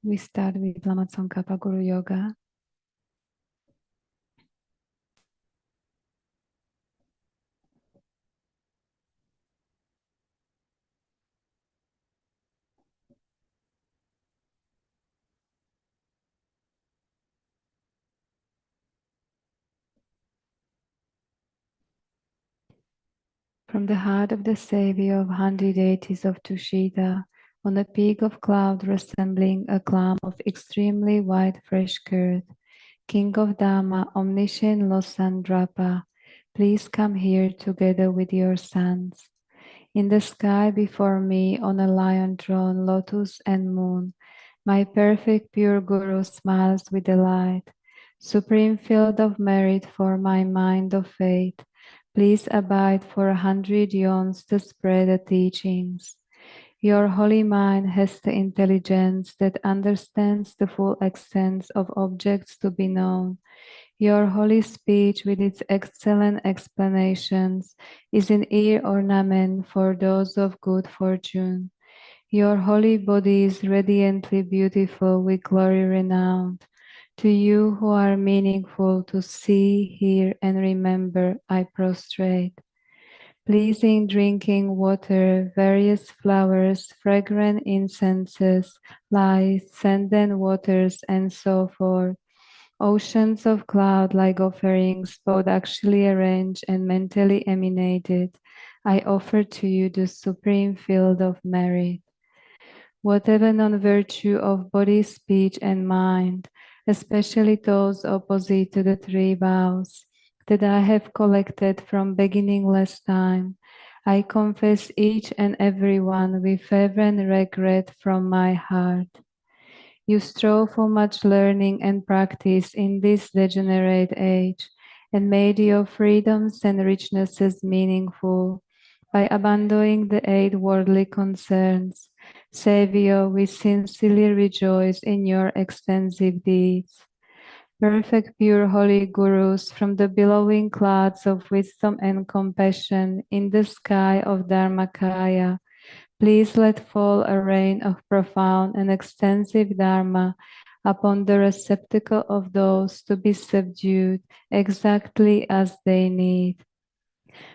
We start with Lama Tsongkhapa Guru Yoga. From the heart of the Savior of 100 deities of Tushita, on a peak of cloud resembling a clump of extremely white fresh curd, King of Dhamma, omniscient Losandrapa, please come here together with your sons. In the sky before me, on a lion throne, lotus and moon, my perfect pure Guru smiles with delight. Supreme field of merit for my mind of faith, please abide for 100 yawns to spread the teachings. Your holy mind has the intelligence that understands the full extent of objects to be known. Your holy speech with its excellent explanations is an ear ornament for those of good fortune. Your holy body is radiantly beautiful with glory renowned. To you who are meaningful to see, hear, and remember, I prostrate. Pleasing drinking water, various flowers, fragrant incenses, lights, scented waters, and so forth. Oceans of cloud like offerings, both actually arranged and mentally emanated. I offer to you the supreme field of merit. Whatever non-virtue of body, speech, and mind, especially those opposite to the three vows that I have collected from beginningless time, I confess each and every one with fervent regret from my heart. You strove for much learning and practice in this degenerate age, and made your freedoms and richnesses meaningful by abandoning the 8 worldly concerns. Savior, we sincerely rejoice in your extensive deeds. Perfect, pure, holy Gurus, from the billowing clouds of wisdom and compassion in the sky of Dharmakaya, please let fall a rain of profound and extensive Dharma upon the receptacle of those to be subdued exactly as they need.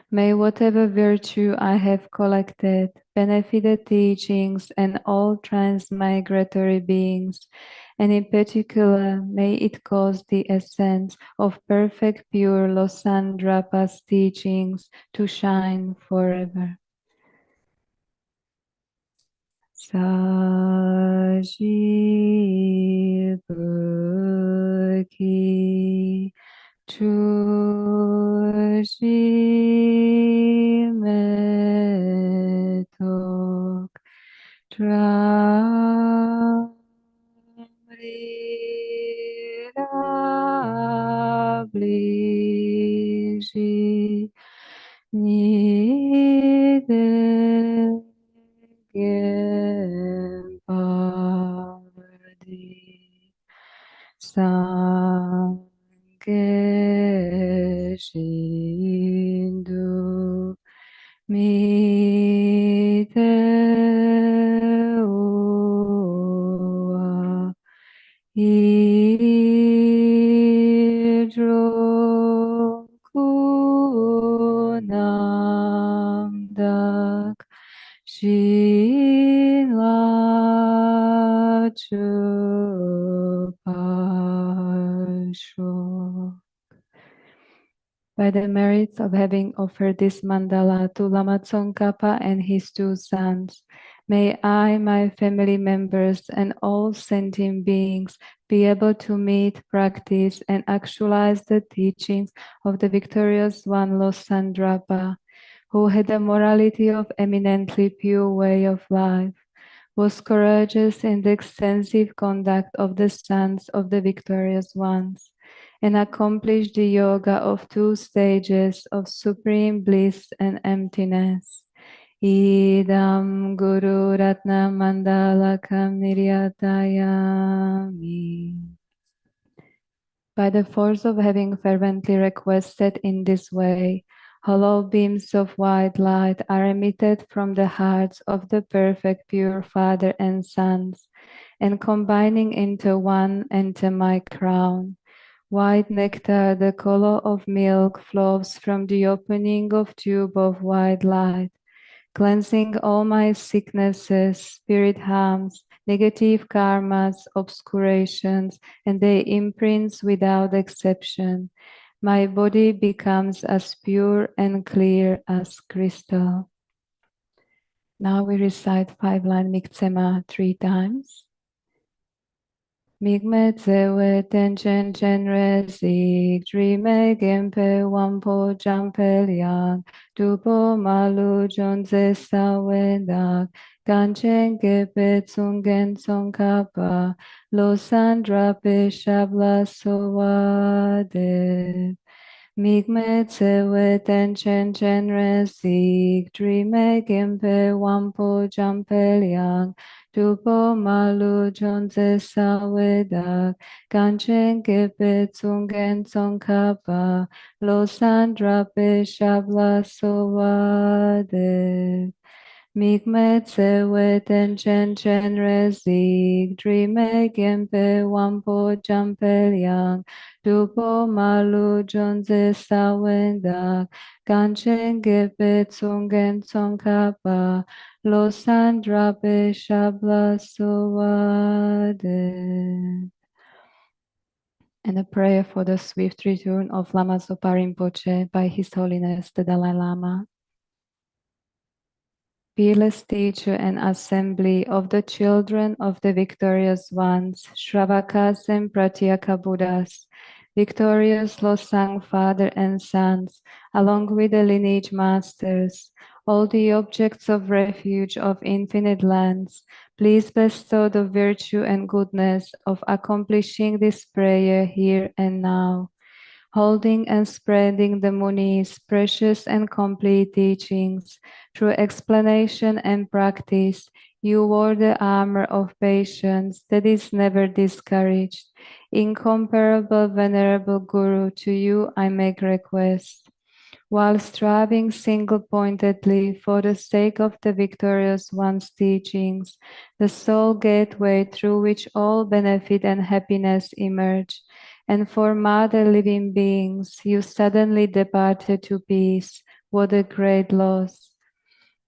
May whatever virtue I have collected benefit the teachings and all transmigratory beings, and in particular may it cause the essence of perfect pure Losandrapa's teachings to shine forever. Sajibuki Chushi Metok Bliji Nide Gempadi Sangye Shindu Mite Uwa Hidro Kunam Shila Chupasho. By the merits of having offered this mandala to Lama Tsongkhapa and his 2 sons, may I, my family members, and all sentient beings be able to meet, practice, and actualize the teachings of the victorious one Losandrapa, who had a morality of eminently pure way of life, was courageous in the extensive conduct of the sons of the victorious ones, and accomplished the yoga of 2 stages of supreme bliss and emptiness. Idam Guru Ratna Mandalakam Niryatayami. By the force of having fervently requested in this way, hollow beams of white light are emitted from the hearts of the perfect pure Father and Sons, and combining into one, enter my crown. White nectar, the color of milk, flows from the opening of tube of white light, cleansing all my sicknesses, spirit harms, negative karmas, obscurations, and their imprints without exception. My body becomes as pure and clear as crystal. Now we recite 5-line Miktsema 3 times. Migme tsewe tenchen chenre sik, drime gempe wampo jampe liang, dupo malu jonze sawe dak, ganchen gepe tsungen tsongkapa, lo sandra pe shabla sowade. Migme tsewe tenchen chenre sik, drime gempe wampo jampe liang, Dupo malu jonze sawedak, ganchen gepe tsungen tsongkapa, lo sandra pe shabla sowade. Migme tsewe tenchen chen rezik, drime gempe wampo jampe liang, dupo malu jonze sawendak, ganchen gepe tsungen tsongkapa, lo sandra pe shabla sowade. And a prayer for the swift return of Lama Zopa Rinpoche by His Holiness the Dalai Lama. Fearless teacher and assembly of the children of the victorious ones, Shravakas and Pratyeka Buddhas, victorious Losang father and sons, along with the lineage masters, all the objects of refuge of infinite lands, please bestow the virtue and goodness of accomplishing this prayer here and now, holding and spreading the Muni's precious and complete teachings. Through explanation and practice, you wore the armor of patience that is never discouraged. Incomparable Venerable Guru, to you I make request. While striving single-pointedly for the sake of the victorious one's teachings, the sole gateway through which all benefit and happiness emerge, and for mother living beings, you suddenly departed to peace. What a great loss!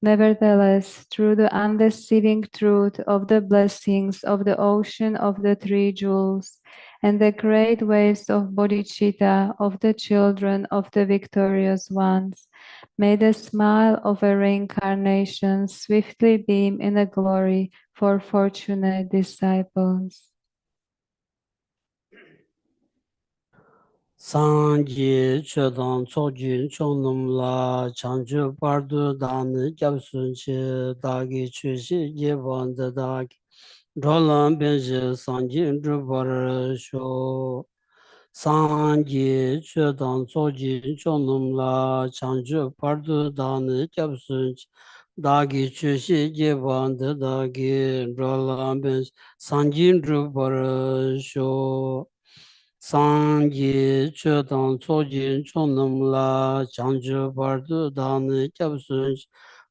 Nevertheless, through the undeceiving truth of the blessings of the ocean of the three jewels and the great waves of bodhicitta of the children of the victorious ones, may the smile of a reincarnation swiftly beam in a glory for fortunate disciples. Sangye Chodang Tsojun Chongnam La Changchu Pardu Dan Gyabsun Che Dagi Chushi Yeban Dagi Roland Benji Sangye Drubar Sho Sangye Chodang Tsojun Chongnam La Changchu Pardu Dan Gyabsun Che Dagi Chushi Yeban Dagi Roland Benji Sangye Drubar Sho Sangye Chodang Tsojin Chongnam La Changchu Pardu Dan Gyabsun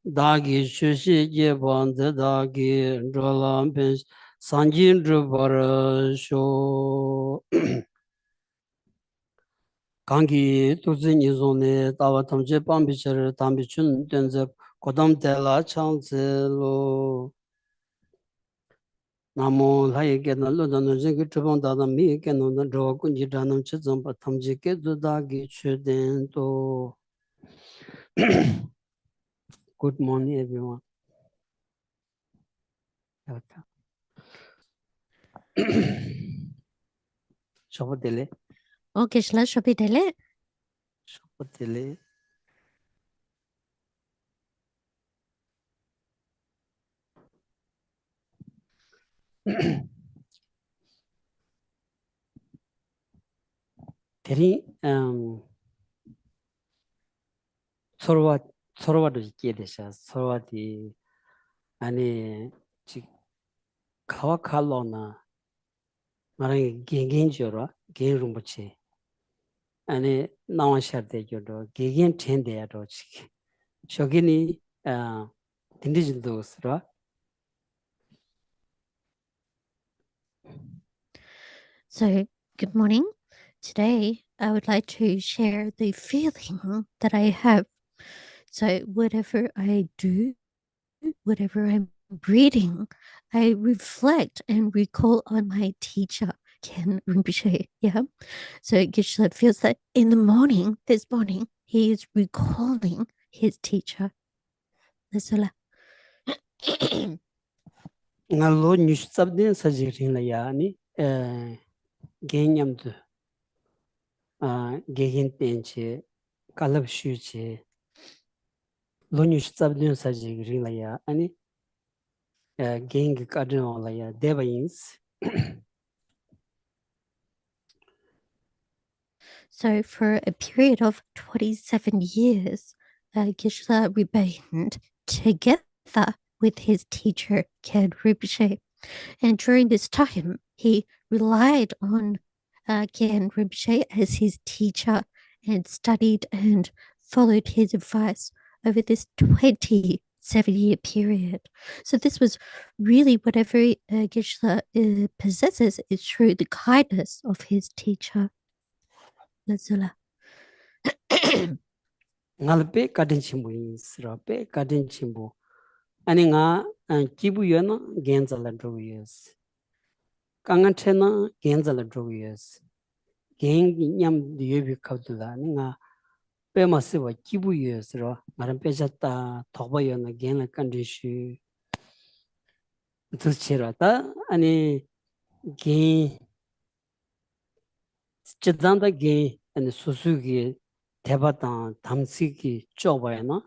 Dagi Chushi Yeban Dagi Roland Ben Sanjin Drubar Sho Kangi Tuzi Nizone Tawa Tamche Pambichar Tambichun Denzep Kodam Tela Changze Lo Namo Lai Gena Ludan Zingi Trubang Dada Mi Geno Dro Kunji Danam Chizam Patamji Kedu Dagi Chuden To. Good morning, everyone. Welcome. Shabbatele. Okay, Shabbatele. Shabbatele. Teri 서로와도 있게 되셔. 서로와디 아니 지 가와칼로나 말하기 갱갱지어라 갱rum부치 아니 나와샤데 저도 갱갱 텐데야도 지 저기니 딘디진도스라 So, good morning. Today, I would like to share the feeling that I have. So, whatever I do, whatever I'm reading, I reflect and recall on my teacher, Ken Rinpoche. Yeah. So, Geshe feels that in the morning, this morning, he is recalling his teacher. That's all. nga lo nish sabden sajirin la ya ni genyam du gegen tenche kalab shu che lo nish sabden sajirin la ya ani geng kadon la ya devins. So, for a period of 27 years, Geshe remained together with his teacher, Ken Rinpoche. And during this time, he relied on Ken Rinpoche as his teacher and studied and followed his advice over this 27-year period. So this was really whatever Geshe possesses is through the kindness of his teacher. Lazula. Ngal pe kadin chimbo insra pe kadin chimbo ani nga kibu yana genza la droyes kangan chena genza la droyes geng nyam diyebi kabdula ni nga pe masiwa kibu yesro ngaram pe jatta thoba yana gen la kandishu tsuchira ta ani gen chidanda gen ani susugi tebatan tamsiki chobayana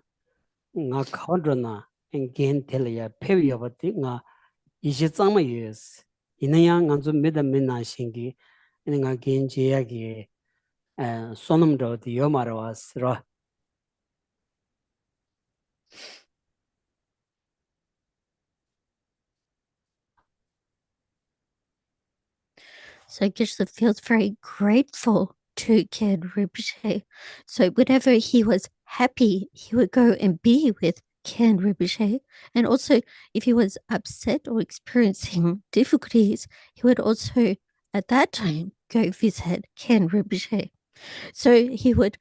nga khawdrona gen telya phewiya bati nga ishi tsangma yes inaya nganzo meda mena shingi nga gen jeya gi sonam do di yomarwas ro. So Geshe feels very grateful to Ken Rinpoche. So whenever he was happy, he would go and be with Ken Rinpoche. And also, if he was upset or experiencing difficulties, he would also, at that time, go visit Ken Rinpoche. So he would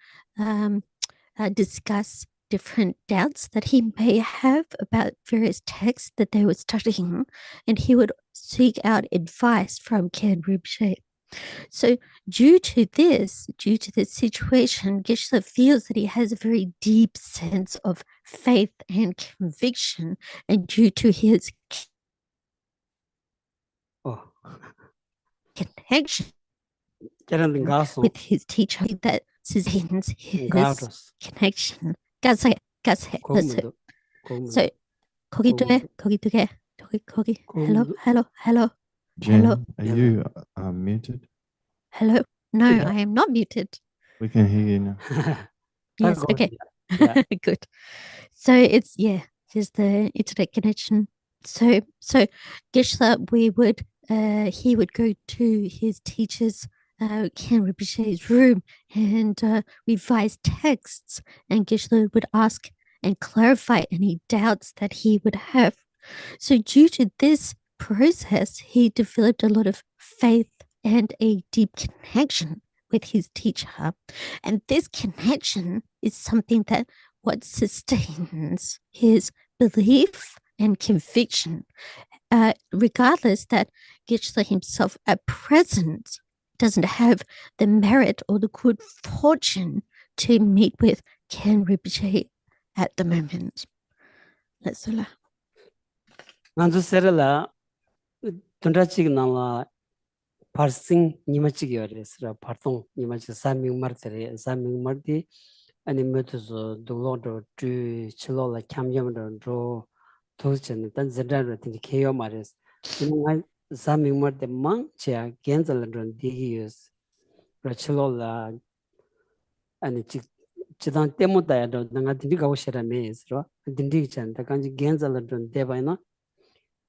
discuss different doubts that he may have about various texts that they were studying, and he would seek out advice from Ken Rinpoche. So due to this situation, Geshe feels that he has a very deep sense of faith and conviction, and due to his connection with his teacher, that sustains his connection. 가세. So 거기 두 개. Hello. Jen, are you muted? Hello. No, I am not muted. We can hear you now. Yes. Okay. Yeah. Good. So it's just the internet connection. So Geshe he would go to his teacher's Ken Rinpoche's room and revise texts, and Geshe would ask and clarify any doubts that he would have. So due to this process, he developed a lot of faith and a deep connection with his teacher. And this connection is something that what sustains his belief and conviction, regardless that Geshe himself at present doesn't have the merit or the good fortune to meet with Ken Rinpoche at the moment. That's all. Nganzo serala tundrachig nala parsing nimachig yoresra partong nimachig saming mardi ani metuzo dolodo tu chilola kamyam do tochen tan zendar tin keyo mares ngai saming marde mang cha genzal don digis rachilola ani chidang temo da do nga dindi ga oshera mesro dindi chan da kanji genzal don debaina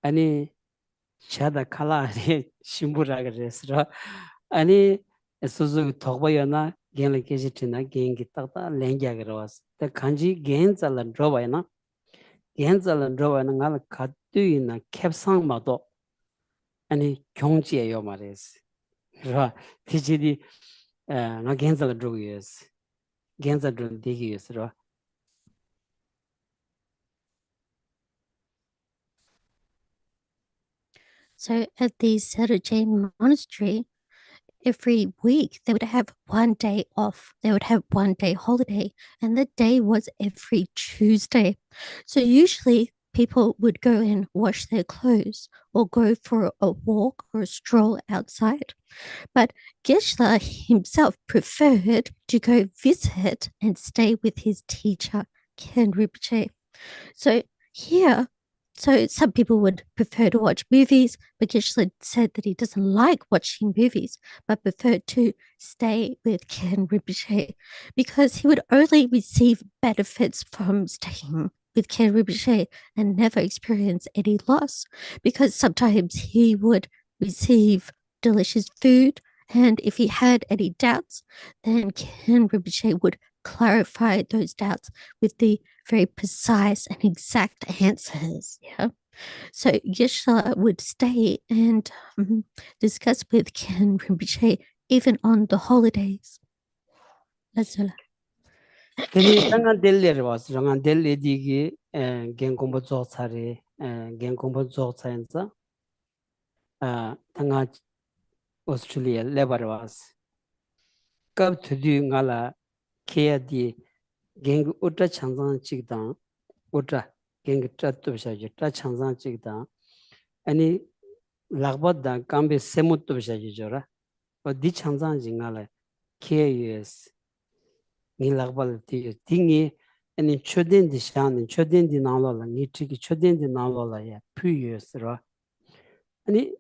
ani chada kala shimbura resra ani suzu thogbayana genla kejitina gengi tata lengya gros ta kanji genzal drobayana genzal drobayana ngal khattuina kepsang mado ani kyongje yo mares 라 티지디 나 겐자가 drogyes 겐자 dron digyes 라 So at the Sato Jain monastery, every week they would have one day off. They would have one day holiday, and the day was every Tuesday. So usually people would go and wash their clothes or go for a walk or a stroll outside. But Geshe himself preferred to go visit and stay with his teacher, Ken Rinpoche. So here, so some people would prefer to watch movies, but Geshe said that he doesn't like watching movies, but preferred to stay with Ken Rinpoche because he would only receive benefits from staying with Ken Rinpoche and never experience any loss, because sometimes he would receive delicious food, and if he had any doubts, then Ken Rinpoche would clarify those doubts with the very precise and exact answers. Yeah. So Geshe would stay and discuss with Ken Rinpoche even on the holidays. That's all. 데니 장안 델레르 와서 장안 델레디기 겐공부 조사리 겐공부 조사엔서 당아 오스트레일리아 레바르 와서 갑 투디 ngala 케야디 겐 우타 창상 찍다 우타 겐 트트브샤지 타 창상 찍다 아니 락바다 감베 세무트브샤지 저라 어디 창상 징갈에 케예스 니 락발 팅이 아니 초된디 샤는 초된디 나로라 니 티기 초된디 나로라야 퓨예스라 아니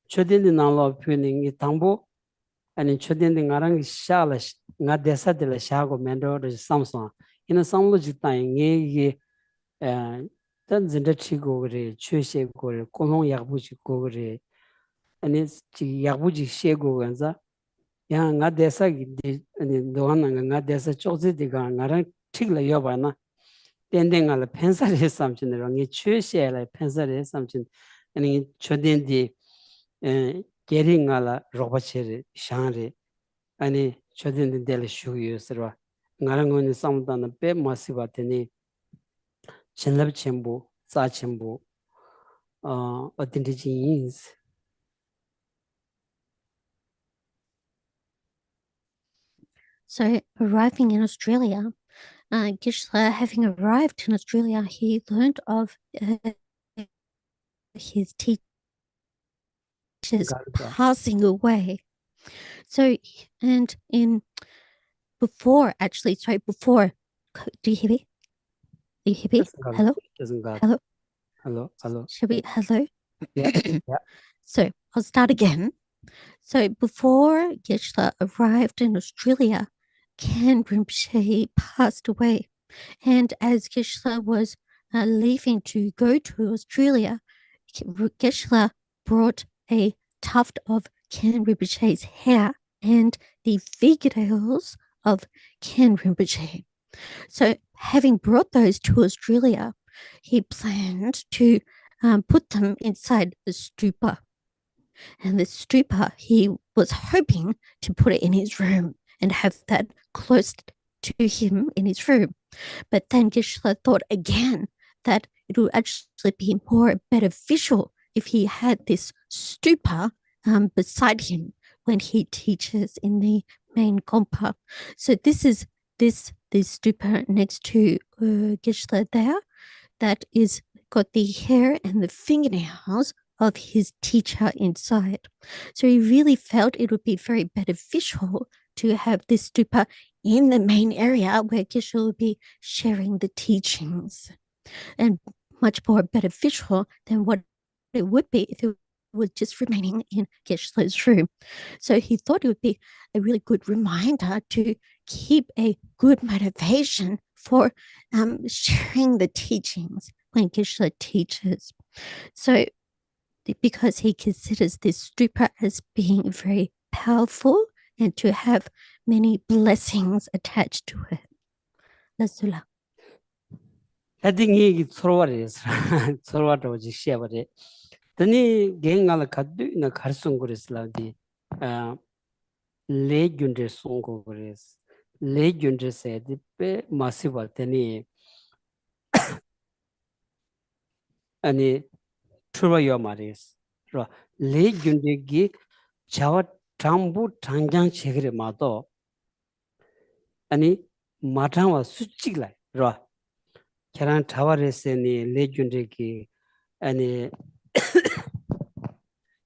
초된디 나로 퓨닝 이 당보 아니 초된디 나랑 샤라 nga desa de la shago mendo de samsung ina samlo jitan nge tan zinda chigo gre chöshe go re kolong yakbu chi go re ani chi yakbu ji shego ganza ya nga desa gi ani doan nga desa chokje de ga ngara thik la yo ba na tendeng ala pensa re samchin ro nge chöshe la pensa re samchin ani choden di gering ala roba chere share ani choden del shuyu sirwa ngarangoni samdana pe masiba teni chenlab chembu sa chembu authentic is So arriving in Australia, Geshe, having arrived in Australia, he learned of his teachers passing away. So, and before, do you hear me? Do you hear me? Hello? Hello. Should we, hello? Yeah. So I'll start again. So before Geshe arrived in Australia, Ken Rinpoche passed away. And as Geshe was leaving to go to Australia, Geshe brought a tuft of Ken Rinpoche's hair and the fingernails of Ken Rinpoche. So having brought those to Australia, he planned to put them inside the stupa. And the stupa, he was hoping to put it in his room and have that close to him in his room. But then Geshe thought again that it would actually be more beneficial if he had this stupa beside him when he teaches in the main gompa. So this is the stupa next to Geshe there that is got the hair and the fingernails of his teacher inside. So he really felt it would be very beneficial to have this stupa in the main area where Geshe will be sharing the teachings, and much more beneficial than what it would be if it was just remaining in Geshe's room. So he thought it would be a really good reminder to keep a good motivation for sharing the teachings when Geshe teaches. So because he considers this stupa as being very powerful and to have many blessings attached to it. Lasula. I think he sorwaris sorwat oji shebare Tani gengal kaddu ina kharsung gores lavdi le gyunde songo gores le gyunde se di pe masiva tani ani truva yo mares ro le gyunde gi chawa tambu tangyang chegre mato ani matangwa suchigla ro keran taware ni le gyunde gi ani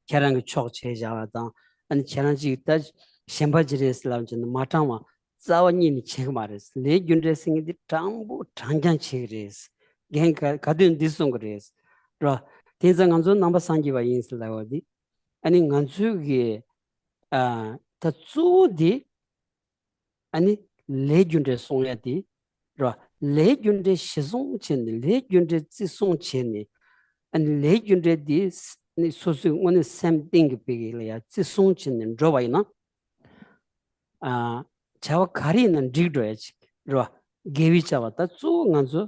keran chok chejawa da ani keran ji ta shembajires lavjin matangwa zawani ni chegmares le gyunde singi di tambu tangyang chegres gen kadun disongres ro tenzang anzo namba sangi wa ins lawadi ani nganzu gi ta zu di ani le gyunde songya di ro le gyunde shizong chen le gyunde zisong chen ani le gyunde di ni sosu ngone sam ding bigi ya zisong chen ro wa ina chawa kari nan digdo ya ro gewi chawa ta zu nganzu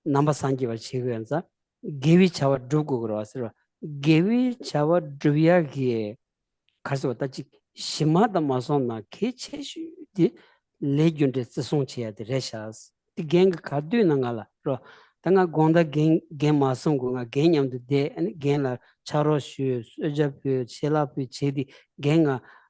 namba sangi wa chigyanza gewi chawa dhugu gro asiro gewi chawa dhubya gi karso tachi shima da mason na ke cheshu di le gyunde tsisong cheya di reshas di geng kaddu na ngala ro tanga gonda gen mason go nga gen yamdu de ani gen la charo shu sujab chela pi chedi gen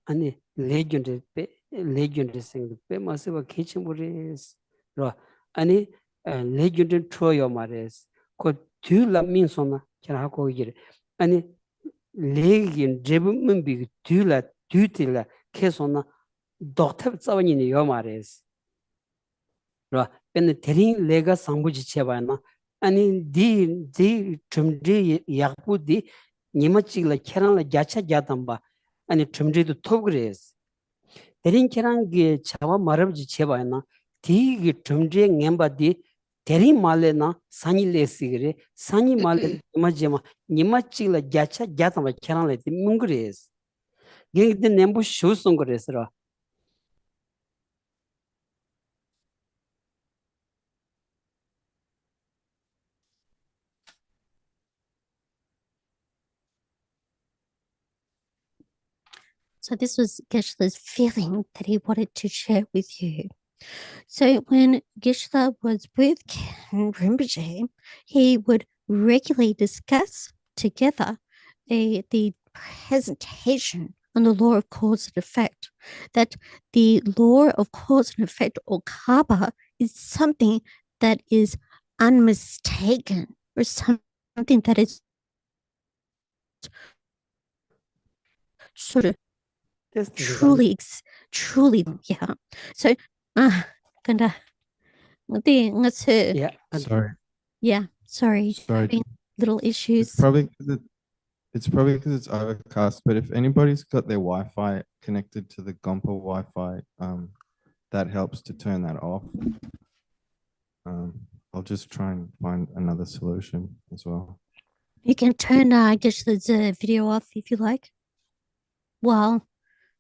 ani le gyunde sing pe masiba kechimburis ro ani le gyunde troyo mares ko tu la min sona kena ko yire ani legin drebum bi tu la tutila kesona doktab tsawani ni yo mares ro pen terin lega sambuji chebana ani di tumdi yakpu di nimachi la keran la gacha gatamba ani tumdi du togres terin keran ge chawa marabji chebana di ge tumdi ngemba di terin male na sani lesigre sani male imajema nimachi la gacha gatamba keran la mungres gengde nembu shusung gresra So this was Geshe-la's feeling that he wanted to share with you. So when Geshe was with Ken Rinpoche, he would regularly discuss together the presentation on the law of cause and effect, that the law of cause and effect, or karma, is something that is unmistaken, or something that is sort of truly, yeah. So, ganda, yeah Sorry. yeah, sorry, having little issues. It's probably because it's overcast, but if anybody's got their Wi-Fi connected to the Gompa Wi-Fi, that helps to turn that off. I'll just try and find another solution as well. You can turn Geshe-la's video off if you like.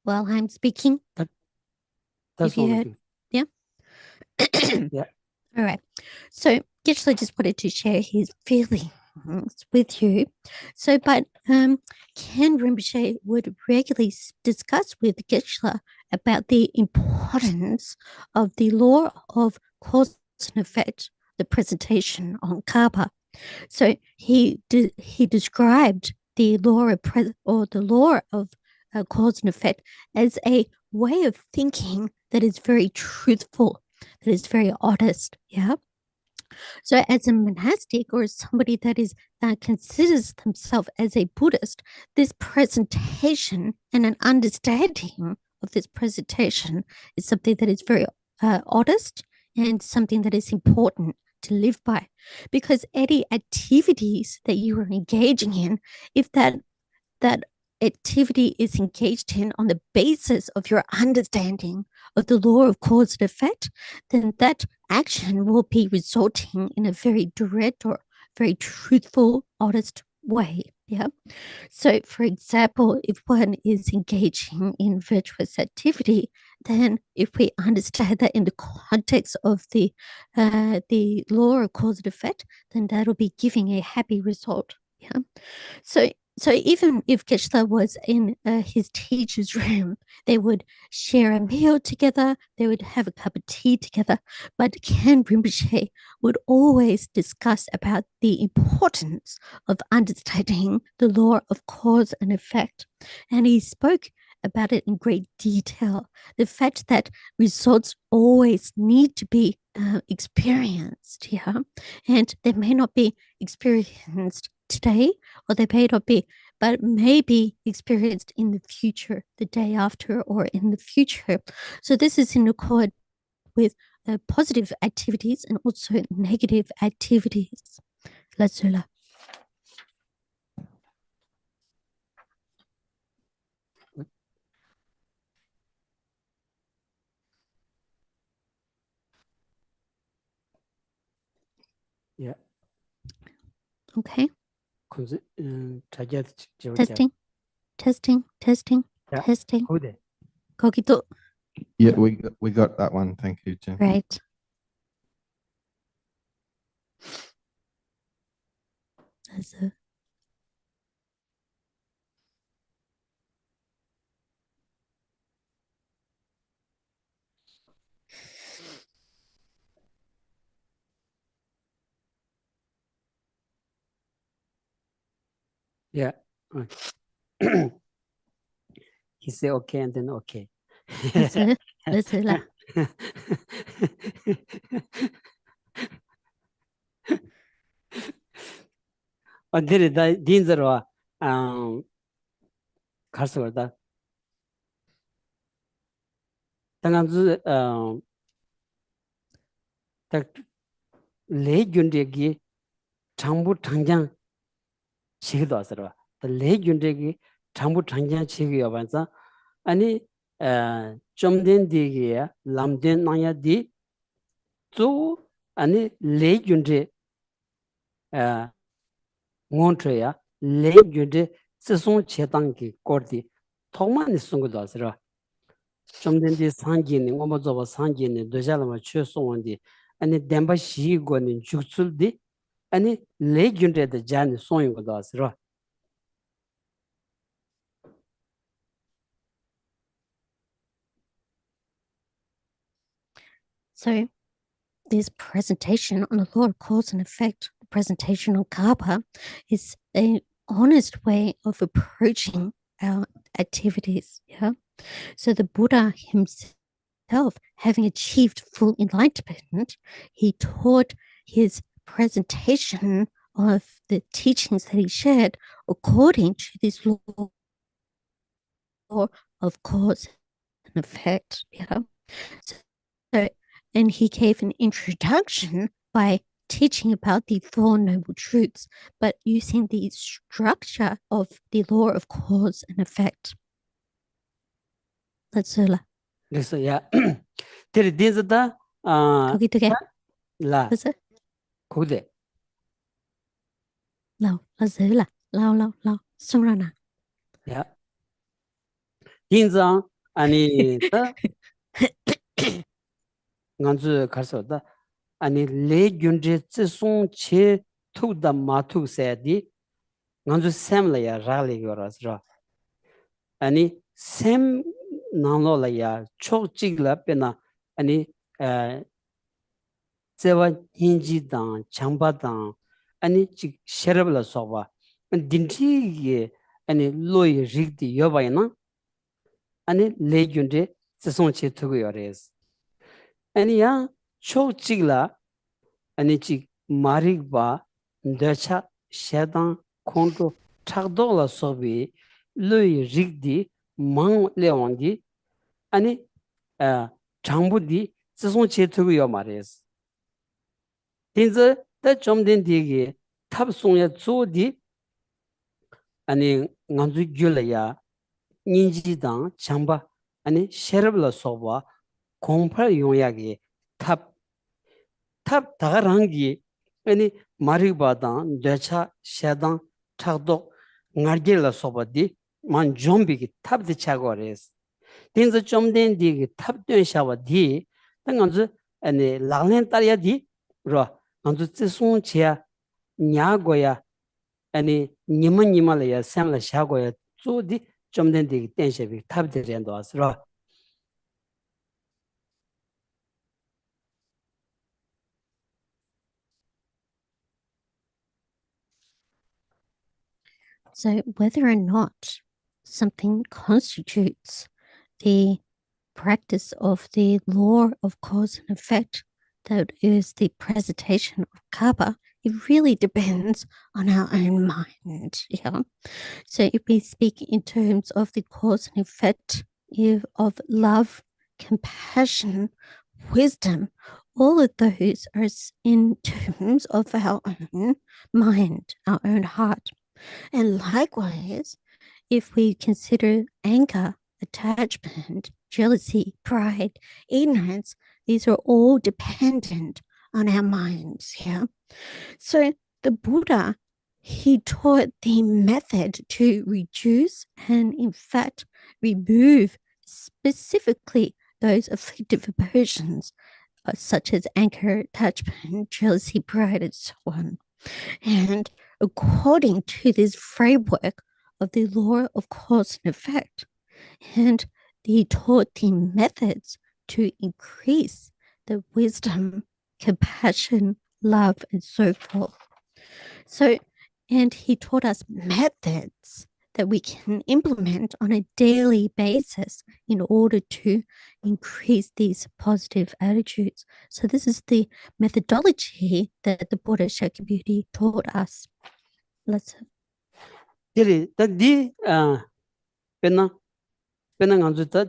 While I'm speaking. that's you all heard? Yeah. Yeah. All right. So Geshe just wanted to share his feelings with you. So, but Ken Rinpoche would regularly discuss with Geshe about the importance of the law of cause and effect, the presentation on karma. So he described the law of cause and effect as a way of thinking that is very truthful, that is very honest. Yeah. So as a monastic, or somebody that is considers themselves as a Buddhist, this presentation and an understanding of this presentation is something that is very honest and something that is important to live by, because any activities that you are engaging in, if that activity is engaged in on the basis of your understanding of the law of cause and effect, then that action will be resulting in a very direct or very truthful, honest way. Yeah. So, for example, if one is engaging in virtuous activity, then if we understand that in the context of the law of cause and effect, then that'll be giving a happy result. Yeah. So So even if Geshe was in his teacher's room, they would share a meal together, they would have a cup of tea together, but Ken Rinpoche would always discuss about the importance of understanding the law of cause and effect. And he spoke about it in great detail. The fact that results always need to be experienced, yeah, and they may not be experienced today, or they may not be, but may be experienced in the future, the day after, or in the future. So this is in accord with positive activities and also negative activities. Lazula. Yeah. Okay. Testing. Testing. Yeah. Testing. Good. 거기도. Yeah, we got that one. Thank you, Jen. Right. Yeah. He said okay and then okay. Lazula. 어디를 다 딘저로 갈수 없다. 당한주 딱 레균데기 장부 당장 지기도 하더라. 레균데기 장부 당장 지기여 봐서 아니 좀된 디기야 람된 나야디 또 아니 레균데 몬트야 레균데 스송 제당기 거디 통만이 쓴거도 하더라. 좀된디 상기니 뭐뭐저버 상기니 도자라마 최송원디 아니 덴바 시고는 죽술디 아니 레균데데 잔 송인거도 하더라. So this presentation on the law of cause and effect, the presentation on karma, is an honest way of approaching our activities. Yeah. So the Buddha himself, having achieved full enlightenment, he taught his presentation of the teachings that he shared according to this law of cause and effect. Yeah. So, and he gave an introduction by teaching about the Four Noble Truths, but using the structure of the law of cause and effect. Lazula. 그래서 야 데르딘즈다 거기 두 개. 라 Lazula. 고대 Lazula. lao. 송라나. 야 딘장 아니 간주 갈서다 아니 레균제 쯔송 체 투다 마투세디 간주 샘라야 라리거라스라 아니 샘 나노라야 초직라 페나 아니 제와 인지당 장바당 아니 지 셰르블라 소바 딘티게 아니 로이 리디 여바이나 아니 레균제 쯔송 체 투고요레스 아니야 초직라 아니 지 마릭바 더차 셰당 콘도 착도라 소비 루이 리디 망 레원디 아니 장부디 지송 제트고요 말이스 딘즈 더 좀된 디게 탑송야 조디 아니 간주 줄이야 인지당 장바 아니 셰르블라 소바 공팔 용약이 탑 다가랑기 아니 마리바당 대차 샤당 착도 나르길라 소바디 만 좀비기 탑드 차고레스 딘즈 좀된 디기 탑된 샤바디 당간즈 아니 라렌 따야디 로 간즈 쯔송치야 냐고야 아니 니만니만이야 샘라 샤고야 조디 좀 된디 댄셰비 탑들엔도 왔어. So whether or not something constitutes the practice of the law of cause and effect, that is the presentation of karma, it really depends on our own mind. Yeah. So if we speak in terms of the cause and effect of love, compassion, wisdom, all of those are in terms of our own mind, our own heart. And likewise, if we consider anger, attachment, jealousy, pride, ignorance, these are all dependent on our minds. Yeah. So the Buddha, he taught the method to reduce and, in fact, remove specifically those afflictive emotions, such as anger, attachment, jealousy, pride, and so on. And according to this framework of the law of cause and effect, and he taught the methods to increase the wisdom, compassion, love, and so forth. So, and he taught us methods that we can implement on a daily basis in order to increase these positive attitudes. So this is the methodology that the Buddha Shakyamuni taught us. Let's Diri di pena nganzu ta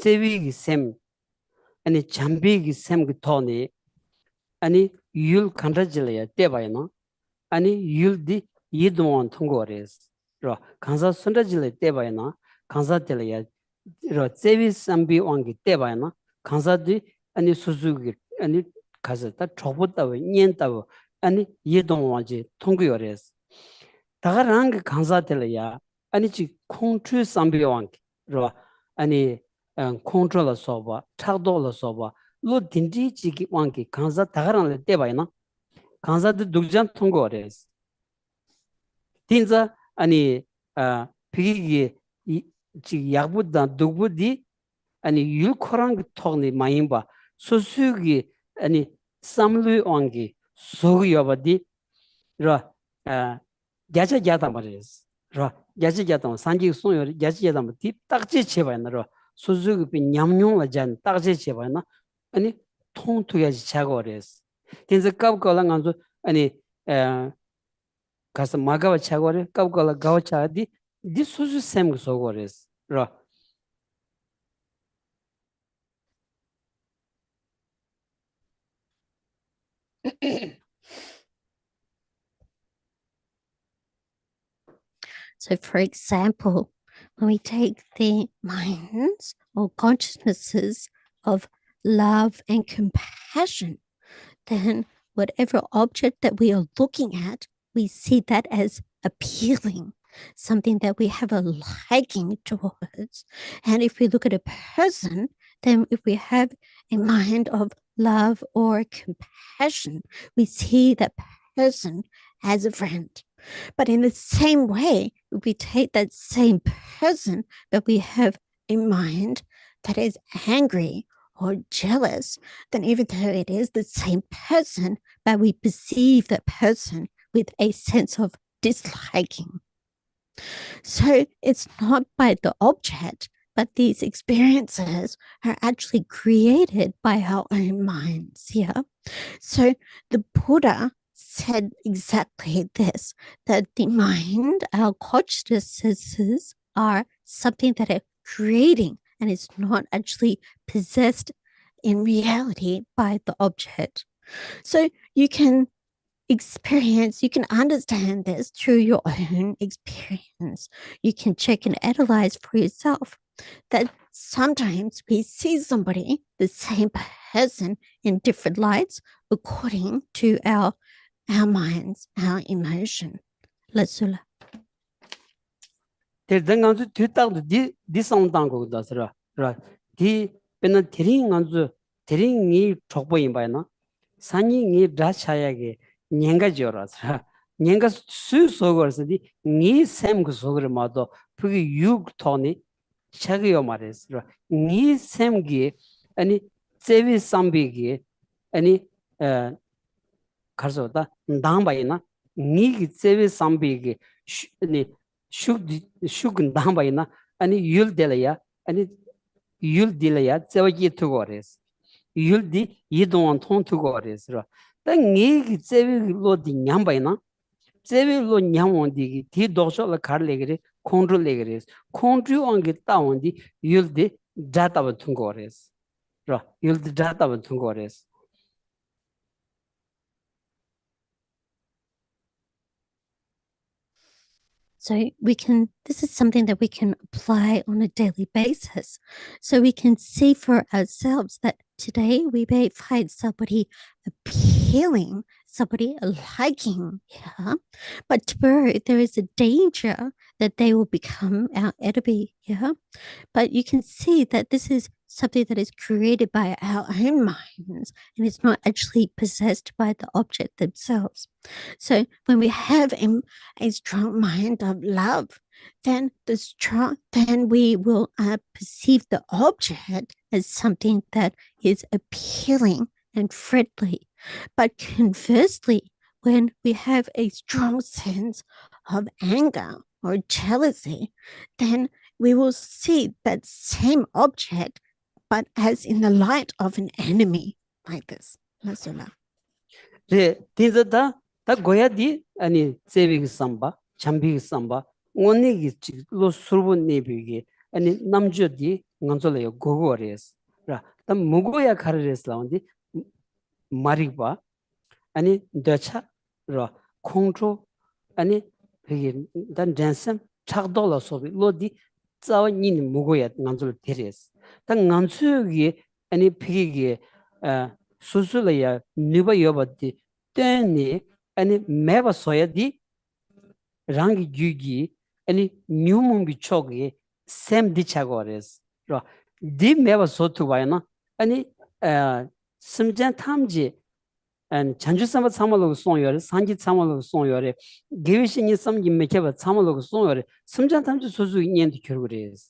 sevi gi sem ani chambi gi sem gi thoni ani yul khandrajile ya tebaya no ani yul di yidwon thongores ro khansa sundrajile tebaya no khansa tele ya ro sevi sambi wangi tebaya no khansa di ani suzugi ani khansa ta chobota we nyenta we ani yidwon wangi thongores 다가랑 강사 telaya ani chi khongchu sambyawang ro ani control soba chagdo soba lo dinji chi ki wangi 강사 다가랑 le tebayna 강사 de dugjan 통고res dinza ani pigi chi yagbuda dugbudi ani yulkorang togni mayimba sosugi ani samlu wangi sogi yobadi ro 야자 야다 말이스 라 야자 야다 산지 송요 야자 야다 뭐 딱지 쳐봐야나 수수기 비 냠뇽 와잔 딱지 쳐봐야나 아니 통투야지 차고레스 근데 깝고랑 안조 아니 가서 마가와 차고레 깝고라 가와차디 디 수수 셈 소고레스 라 So, for example, when we take the minds or consciousnesses of love and compassion, then whatever object that we are looking at, we see that as appealing, something that we have a liking towards. And if we look at a person, then if we have a mind of love or compassion, we see that person as a friend. But in the same way, if we take that same person, but we have a mind that is angry or jealous, then even though it is the same person, but we perceive that person with a sense of disliking. So it's not by the object, but these experiences are actually created by our own minds. Yeah. So the Buddha said exactly this, that the mind, our consciousnesses are something that are creating and is not actually possessed in reality by the object. So you can experience, you can understand this through your own experience. You can check and analyze for yourself that sometimes we see somebody, the same person, in different lights according to our minds, our emotion. Lasula. 대등간주 뒤딱도 디 상당고 다스라 디 베는 대링간주 대링이 족보인 바이나 산이니 다차야게 냥가지어라서 년가 수 속어서디 니 샘그 속을 마도 그게 육 토니 차기요 말했어. 니 샘기 아니 제비 삼비기 아니 가서다 당바이나 니기 제비 삼비기 아니 슈근 당바이나 아니 율델야 아니 율딜야 저기 투고레스 율디 이동안 통 투고레스라 당 니기 제비 로디 냠바이나 제비로 냠원디 디 도셔라 카르레그리 콘트롤레그레스 콘트롤한게 따온디 율디 다타바 퉁고레스 라 율디 다타바 퉁고레스 So this is something that we can apply on a daily basis. So we can see for ourselves that today we may find somebody appealing, somebody liking, yeah. But tomorrow there is a danger that they will become our enemy, yeah. But you can see that this is something that is created by our own minds and it's not actually possessed by the object themselves. So when we have a strong mind of love, then we will perceive the object as something that is appealing and friendly. But conversely, when we have a strong sense of anger or jealousy, then we will see that same object, but as in the light of an enemy, like this. Masula. 다 고야디 아니 제비기 삼바 잠비기 삼바 원내기 로 술분니 비기 아니 남주디 nganzolayo gogores ra tam mugoya khares laondi mariba ani dacha ra khongcho ani bigi dan dansam chagdola sobi lodi zawa nin mugoya nganzol teres tan ngansugi ani bigi susulaya niba yobati teni ani meba soyadi rangi gyugi ani nyumumbi chogi sem dichagores 라 디 메바 소투바이나 아니 심전 탐지 안 잔주삼바 참말로 송여레 산지 참말로 송여레 게위신이 섬기 메케바 참말로 송여레 심전 탐지 소수 인연도 결국이레스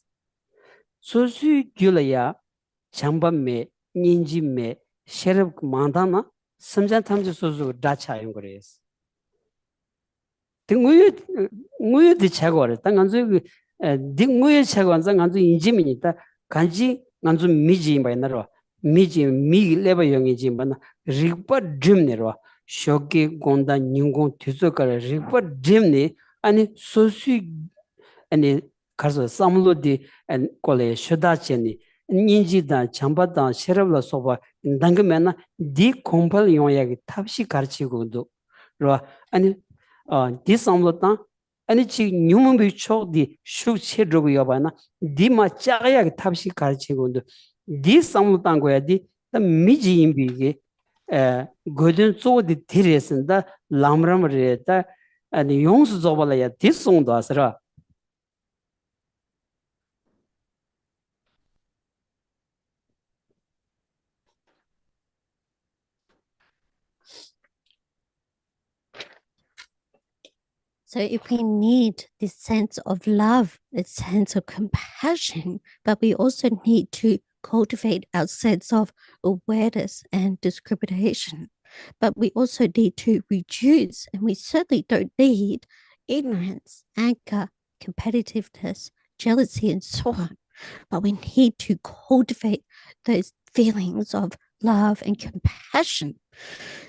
소수 gyulaya 장반메 닌지메 셰럽 만다나 심전 탐지 소수 다차용 거레스 등우유 디차고레 땅간주 딩무에 차관상 간주 인지민이다 간지 간주 미지 바이나로 미지 미 레버 영이지 바나 리퍼 딤네로 쇼게 gonda 닝고 뒤서가라 리퍼 딤네 아니 소수 아니 가서 삼로디 안 콜레 쇼다체니 닌지다 잠바다 셰럽라 소바 당그메나 디 콤팔 용야기 탑시 가르치고도 로 아니 디 삼로다 아니 지금 뉴먼비 초디 슈체르고 여바나 디마 짜야게 탑시 가르치고도 디 삼무탄 거야디 미지임비게 고든 소디 티레스인다 람람레다 아니 용수 조발야 디송도 아스라 So if we need this sense of love, a sense of compassion, but we also need to cultivate our sense of awareness and discrimination. But we also need to reduce, and we certainly don't need ignorance, anger, competitiveness, jealousy, and so on. But we need to cultivate those feelings of love and compassion.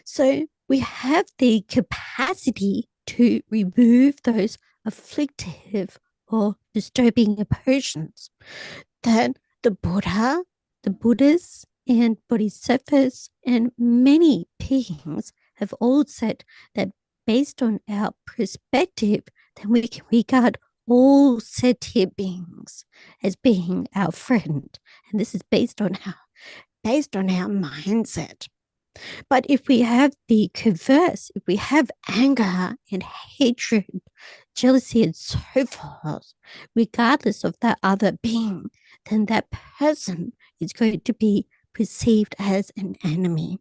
So we have the capacity to remove those afflictive or disturbing emotions that the Buddha, the Buddhas, and Bodhisattvas, and many beings have all said that based on our perspective, then we can regard all sentient beings as being our friend. And this is based on our mindset. But if we have the converse, if we have anger and hatred, jealousy, and so forth, regardless of that other being, then that person is going to be perceived as an enemy,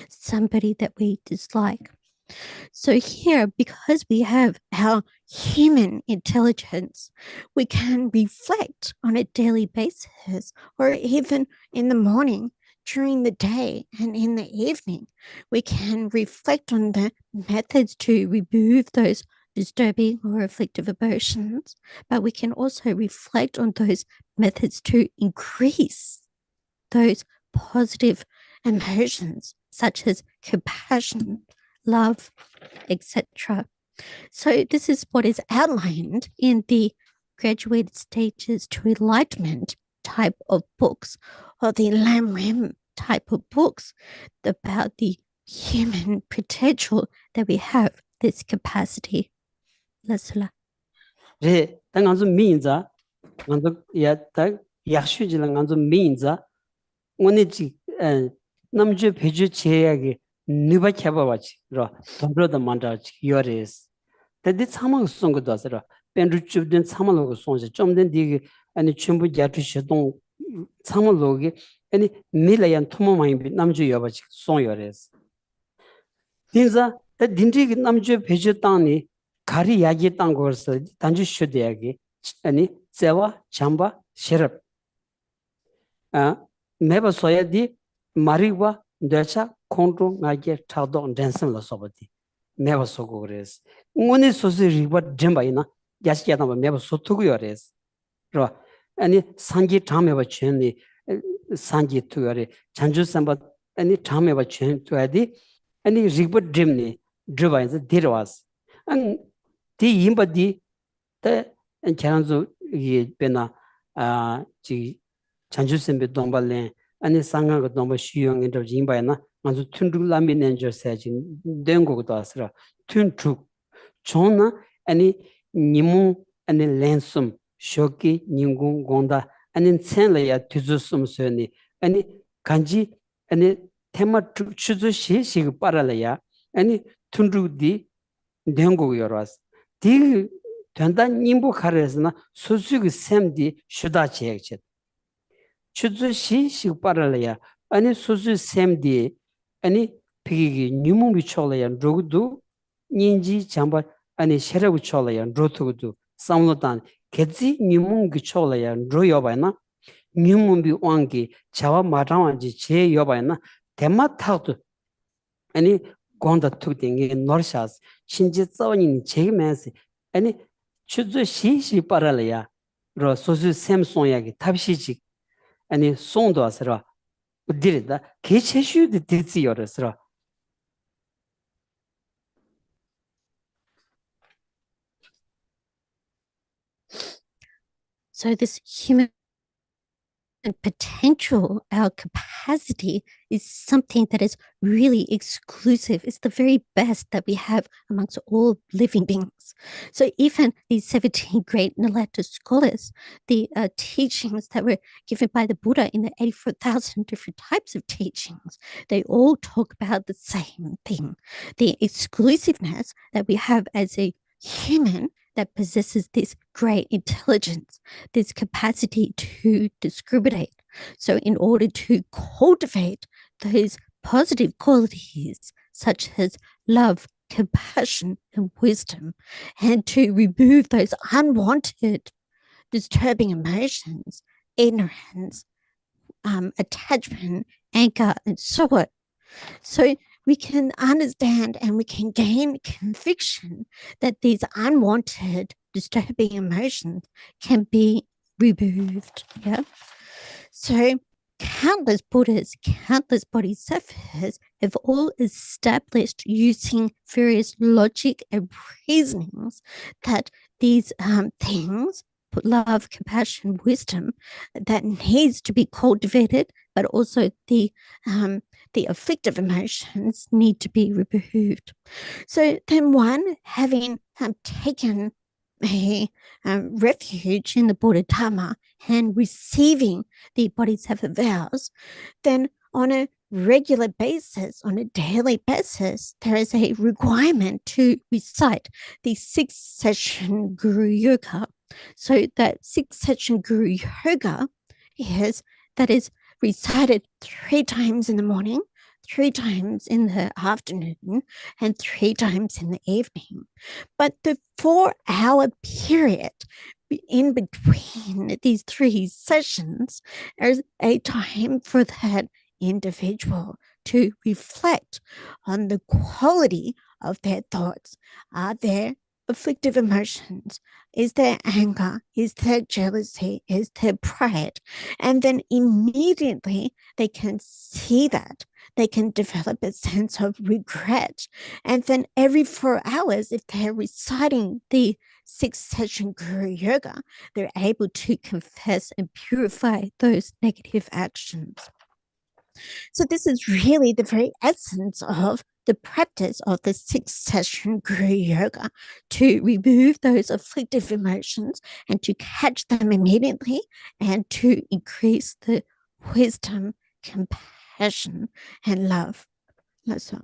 somebody that we dislike. So here, because we have our human intelligence, we can reflect on a daily basis or even in the morning, during the day and in the evening. We can reflect on the methods to remove those disturbing or afflictive emotions, but we can also reflect on those methods to increase those positive emotions such as compassion, love, etc. So this is what is outlined in the graduated stages to enlightenment type of books, or the Lam Rim type of books about the human potential that we have, this capacity. Lasula. 제 당한서 민자 간도 야다 약슈지랑 간도 민자 오늘지 남주 배주 제약이 누가 잡아와지 로 돈으로도 만다지 요레스 근데 참아 쓴 것도 아서라 벤루츠든 참아로고 손지 좀된 디 아니 전부 야투 시동 참아로기 아니 밀라얀 투모마이 남주 여바지 손 요레스 딘자 딘지 남주 배주 땅이 가리 야기 땅 거서 단주 쇼대야기 아니 제와 잠바 시럽 매바 소야디 마리와 데차 콘트로 나게 타도 댄스로 소버디 매바 소고 그래스 오늘 소스 리버 잼바이나 야시야나 매바 소투고요 그래스 로 아니 상기 담에바 쳔니 상기 투여리 잔주 삼바 아니 담에바 쳔 투야디 아니 리버 잼니 드바이즈 디르와스 안 디 임바디 때 엔찬조 이 베나 지 잔주선배 동발래 아니 상가가 너무 쉬운 인터 임바이나 아주 튼둘라미는 저세지 된거도 아스라 튼툭 존나 아니 니무 아니 렌숨 쇼키 닝궁 공다 아니 첸레야 투즈숨스니 아니 간지 아니 테마 추즈시 시그 빠라래야 아니 튼두디 된거 여러스 디 된다 님보 카레스나 소수기 샘디 슈다 제액체 추즈시 시빠라야 아니 소수 샘디 아니 피기 뉴무비 촐라야 로그도 닌지 잠바 아니 셰라부 촐라야 로투도 삼로단 게지 뉴무기 촐라야 로여바나 뉴무비 왕기 자와 마라완지 제 여바나 데마타도 아니 gonda tukdingi norshas shinji tsawani chegmensi ani chuzu shi paralaya ro sosu semsonyagi tabshiji ani sondo asra dirida kecheshu de dirzi yorasra So this human potential, our capacity, is something that is really exclusive. It's the very best that we have amongst all living beings. So even these 17 great Nalata scholars, the teachings that were given by the Buddha in the 84,000 different types of teachings, they all talk about the same thing, the exclusiveness that we have as a human that possesses this great intelligence, this capacity to discriminate. So in order to cultivate those positive qualities such as love, compassion, and wisdom, and to remove those unwanted, disturbing emotions, ignorance, attachment, anger, and so on. So we can understand and we can gain conviction that these unwanted, disturbing emotions can be removed. Yeah. So countless Buddhas, countless Bodhisattvas have all established using various logic and reasonings that these things, love, compassion, wisdom, that needs to be cultivated, but also the afflictive emotions need to be removed. So then one, having taken a refuge in the Buddha Dhamma and receiving the Bodhisattva vows, then on a regular basis, on a daily basis, there is a requirement to recite the 6-session Guru Yoga. So that 6-session Guru Yoga is recited 3 times in the morning, 3 times in the afternoon and 3 times in the evening. But the 4-hour period in between these 3 sessions is a time for that individual to reflect on the quality of their thoughts. Are there afflictive emotions? Is there anger? Is there jealousy? Is there pride? And then immediately they can see that. They can develop a sense of regret. And then every 4 hours, if they're reciting the 6-session Guru Yoga, they're able to confess and purify those negative actions. So this is really the very essence of the practice of the 6-session Guru Yoga, to remove those afflictive emotions and to catch them immediately and to increase the wisdom, compassion, and love. That's all.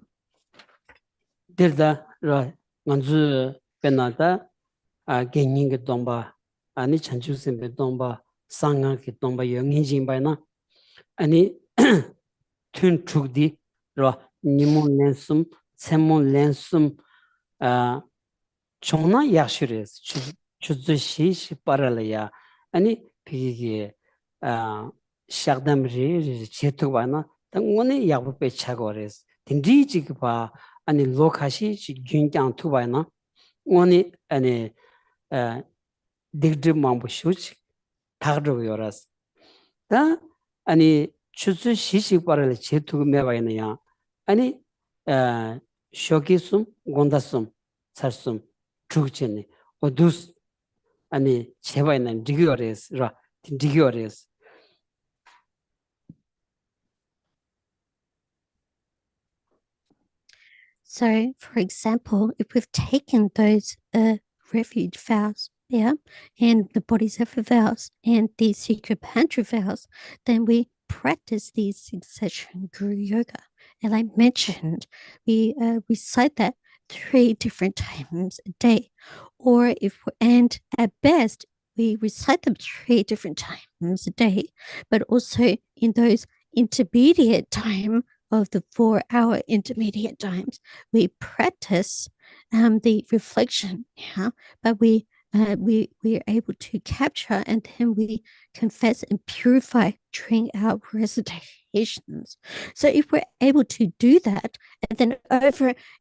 Dirda ra nganzu penada gening ge domba ani chanchu sembe domba sanga ge domba yongin jimba na ani tun trugdi ra nimun lensum semon lensum chongna yakshures chuzu shi paralaya ani pigi shagdam ri chetu bana tangone yabu pe chagores tindri jigba ani lokashi gyungyang tubaina ngoni ani digdri mambu shuch tagdru yoras ta ani chuzu shishi parale chetu mebaina ya ani shokisum gondasum sarsum trugchene odus ani chebaina digores ra digores. So, for example, if we've taken those refuge vows, and the Bodhisattva vows and the secret mantra vows, then we practice the 6-session Guru Yoga. And I mentioned we recite that 3 different times a day, and at best we recite them 3 different times a day, but also in those intermediate time of the 4-hour intermediate times, we practice the reflection, but we are able to capture and then we confess and purify during our recitations. So if we're able to do that, and then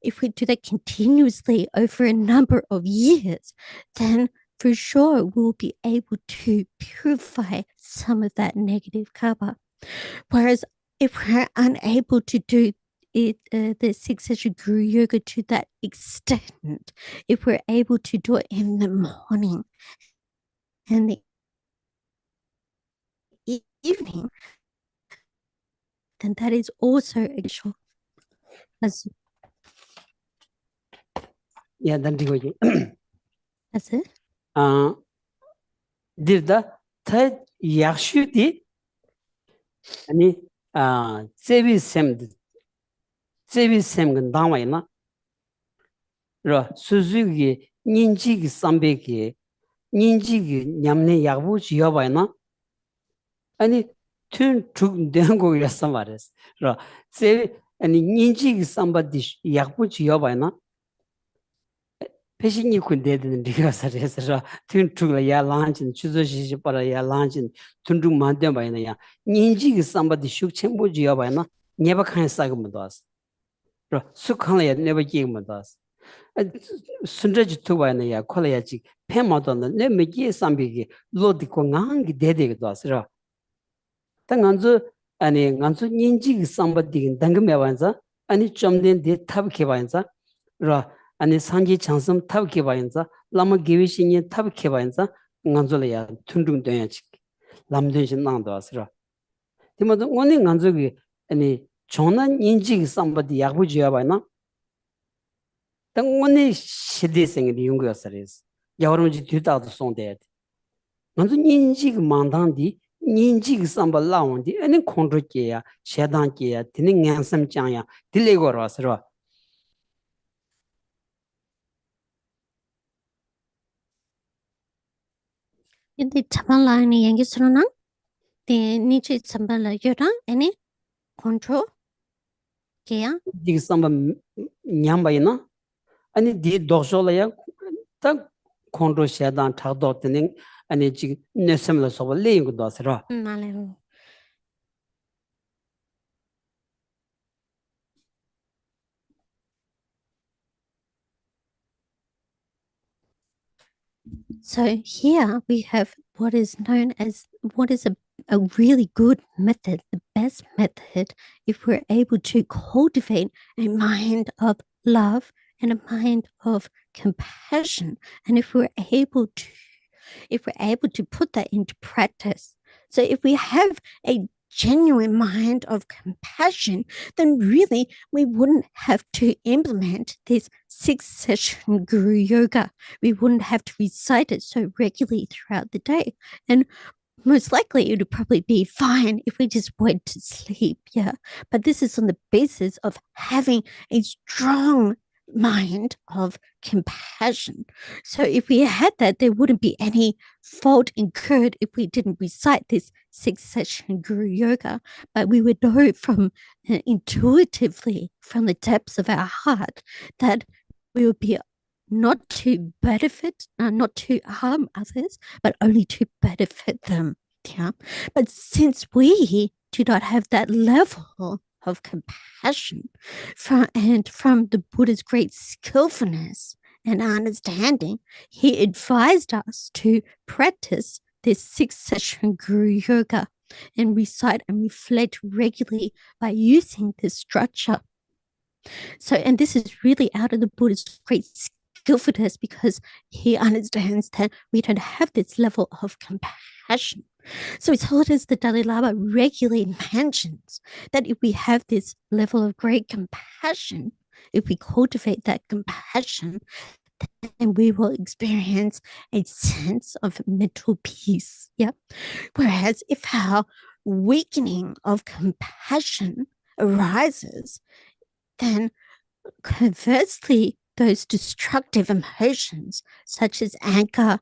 if we do that continuously over a number of years, then for sure we'll be able to purify some of that negative karma. Whereas if we're unable to do it, the 6-session Guru Yoga to that extent, if we're able to do it in the morning and the evening, then that is also actual. Yeah, then digo That's it. Dirda ta yakshu di ani zebi sem gan dangwai na ra suzu gi ninji gi sambe gi ninji gi nyamne yagbu jiyo bai na ani tun truk dengo yasam vares ra zebi ani ninji gi samba di yagbu jiyo bai na peşini kundedin diyorsa resra tun trukla ya lanchin chuzo shishi para ya lanchin tun truk manden bayna ya ninji gi samba di shuk chenbo jiyo bayna neba khan sag mudas ro sukhan ya neba gi mudas sunja ji tu bayna ya khola ya ji pema don ne me gi sambi gi lodi ko ngang gi dede gi dos ro ta nganzu ani nganzu ninji gi samba di dang me banza ani chomden de tab ke banza ro 아니 산지 장섬 탑게 봐인자 라마 기위신이 탑게 봐인자 nganzolaya tuntung donya chik lamdenshin nangdo asira timado ngoni nganzogi ani chona ninji sambadi yakbu jiya bayna tang ngoni shide sengi yungu asaris yawarumji tyutado sonde nganzo ninji mandandi ninji samba lawandi ani kontro keya shedan keya tini ngansam changya dilego asira Hindi tamala ni yangi surunang, the niche sambala yura, any control. kia 디 삼바 냠바이나 아니 디 도쇼라야 딱 콘로 샤단 타도 되는 아니 지 네셈라 소바 레잉고 도스라 malero. So here we have what is known as what is a really good method, the best method, if we're able to cultivate a mind of love and a mind of compassion, and if we're able to put that into practice. So if we have a genuine mind of compassion, then really we wouldn't have to implement this 6-session guru yoga. We wouldn't have to recite it so regularly throughout the day. And most likely it would probably be fine if we just went to sleep. Yeah. But this is on the basis of having a strong mind of compassion. So if we had that, there wouldn't be any fault incurred if we didn't recite this 6-session guru yoga, but we would know from intuitively from the depths of our heart that we would be not to benefit, not to harm others, but only to benefit them. Yeah. But since we do not have that level of compassion from the Buddha's great skillfulness and understanding, he advised us to practice this 6-session guru yoga and recite and reflect regularly by using this structure. So, and this is really out of the Buddha's great skillfulness because he understands that we don't have this level of compassion. So it's told us the Dalai Lama regularly mentions that if we have this level of great compassion, if we cultivate that compassion, then we will experience a sense of mental peace. Yeah. Whereas if our weakening of compassion arises, then conversely, those destructive emotions such as anger,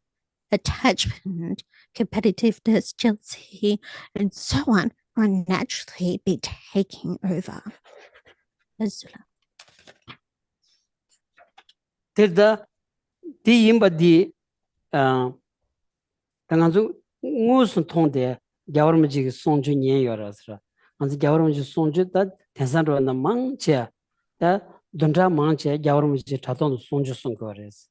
attachment, competitiveness, jealousy, and so on will naturally be taking over. Azula. 데다 디 임바디 당한주 무슨 통데 야월무지 송주 년여라서 안지 야월무지 송주다 대산로나 망체 다 돈자 망체 야월무지 자동 송주 송거레스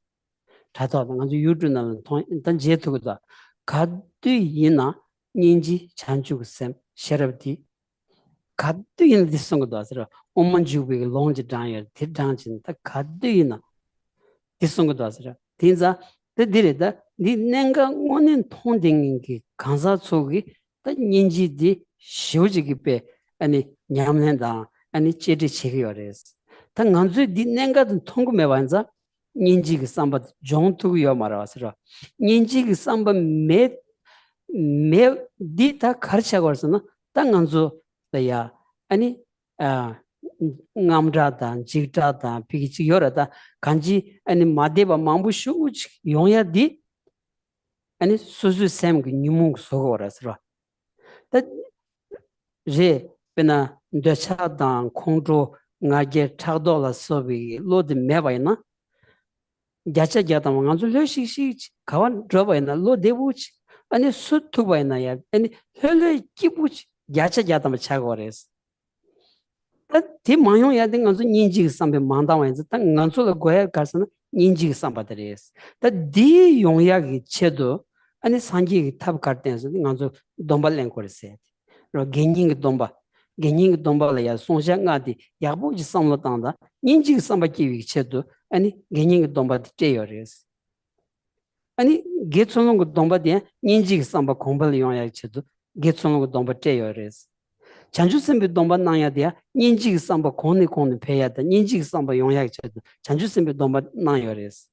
자동 당한주 유주나는 통 일단 제토다 가드이나 닌지 잔주sem 셔럽디 가드이나 디송거도 아서 오만주비 롱지 다이어 디당진 다 가드이나 디송거도 아서 딘자 데디레다 니 nenga 오는 통딩기 간사 속이 다 닌지디 쇼지기베 아니 냠낸다 아니 제디 체기어레스 다 간주 디 nenga든 통금에 완자 닌지기 삼바 종투요 말아서라 닌지기 삼바 메 디타 가르쳐거서는 다 간주 야 아니 ngamdrada jigtada pigichi yorada kanji ani madeba mambu shu yonya di ani suzu sem gi nyumung sogorasra ta je pena decha dan khongro ngage thagdo la sobi lod mebaina jacha jata manganzu leshi shi kawan drobaina lo debuch ani sutubaina ya ani hele kibuch jacha jata ma chagores 티 마용야 된 건서 인지 삼배 만다와인지 딱 간소가 고야 가서는 인지 삼바들이스 다디 용약이 체도 아니 산지 탑 갈때서 간소 돈발랭 거르세 로 겐닝 돈발야 송샹가디 야보지 삼로당다 인지 삼바기 체도 아니 겐닝 돈바디 제요레스 아니 게츠는 거 돈바디 인지 삼바 공발 용약 체도 게츠는 거 돈바 제요레스 잔주선비 동반 나야돼야 인지 삼바 고니 배야다 인지 삼바 용약이 쳐도 잔주선비 동반 나야레스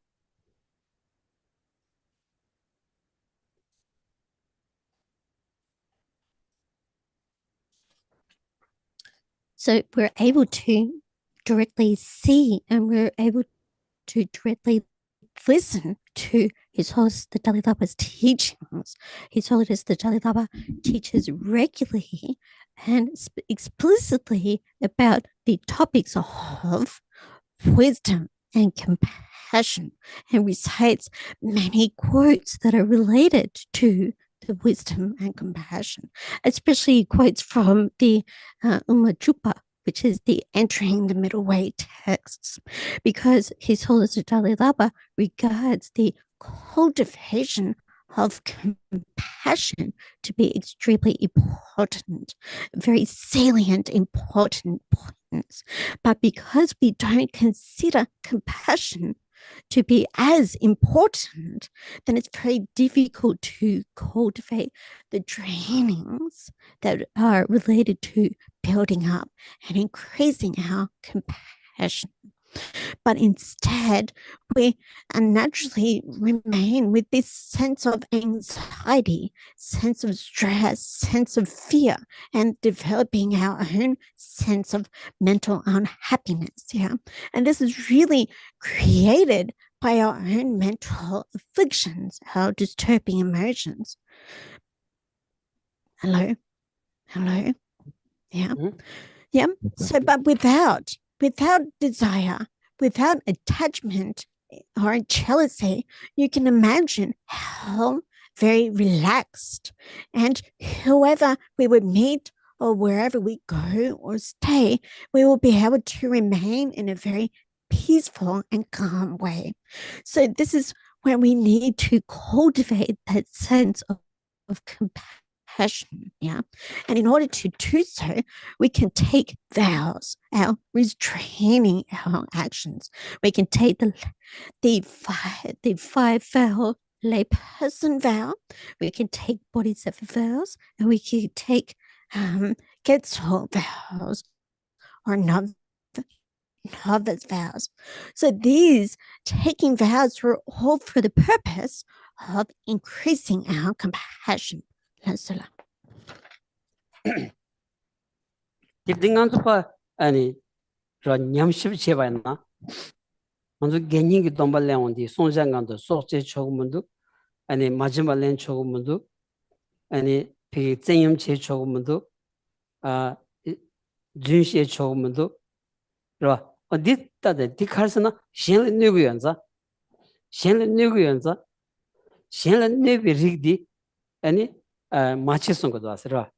So we're able to directly see and we're able to directly listen to His Holiness the Dalai Lama's teachings. His Holiness the Dalai Lama teaches regularly and explicitly about the topics of wisdom and compassion, and recites many quotes that are related to the wisdom and compassion, especially quotes from the Umajupa, which is the entering the middle way texts, because His Holiness the Dalai Lama regards the cultivation of compassion to be extremely important, very salient, important points. But because we don't consider compassion to be as important, then it's very difficult to cultivate the trainings that are related to building up and increasing our compassion. But instead, we naturally remain with this sense of anxiety, sense of stress, sense of fear, and developing our own sense of mental unhappiness. Yeah. And this is really created by our own mental afflictions, our disturbing emotions. Hello? Hello? Yeah. Mhm. Yeah. So, but without desire, without attachment or jealousy, you can imagine how very relaxed, and whoever we would meet or wherever we go or stay, we will be able to remain in a very peaceful and calm way. So this is where we need to cultivate that sense of compassion. Yeah. And in order to do so, we can take vows, our restraining our actions. We can take the five vow layperson vow. We can take bodhisattva vows, and we can take Getsul vows or novice vows. So these taking vows were all for the purpose of increasing our compassion. Lansula. 디딩한테 아니 저 냠십 제바나 먼저 개인기 돈발래온디 송장간도 속제 조금도 아니 마지막엔 조금도 아니 비 전염체 조금도 아 준시에 조금도 그러 어디 따데 디칼스나 신을 누구 연자 신을 누구 연자 신을 누구 리디 아니 마치선 것도 왔어라.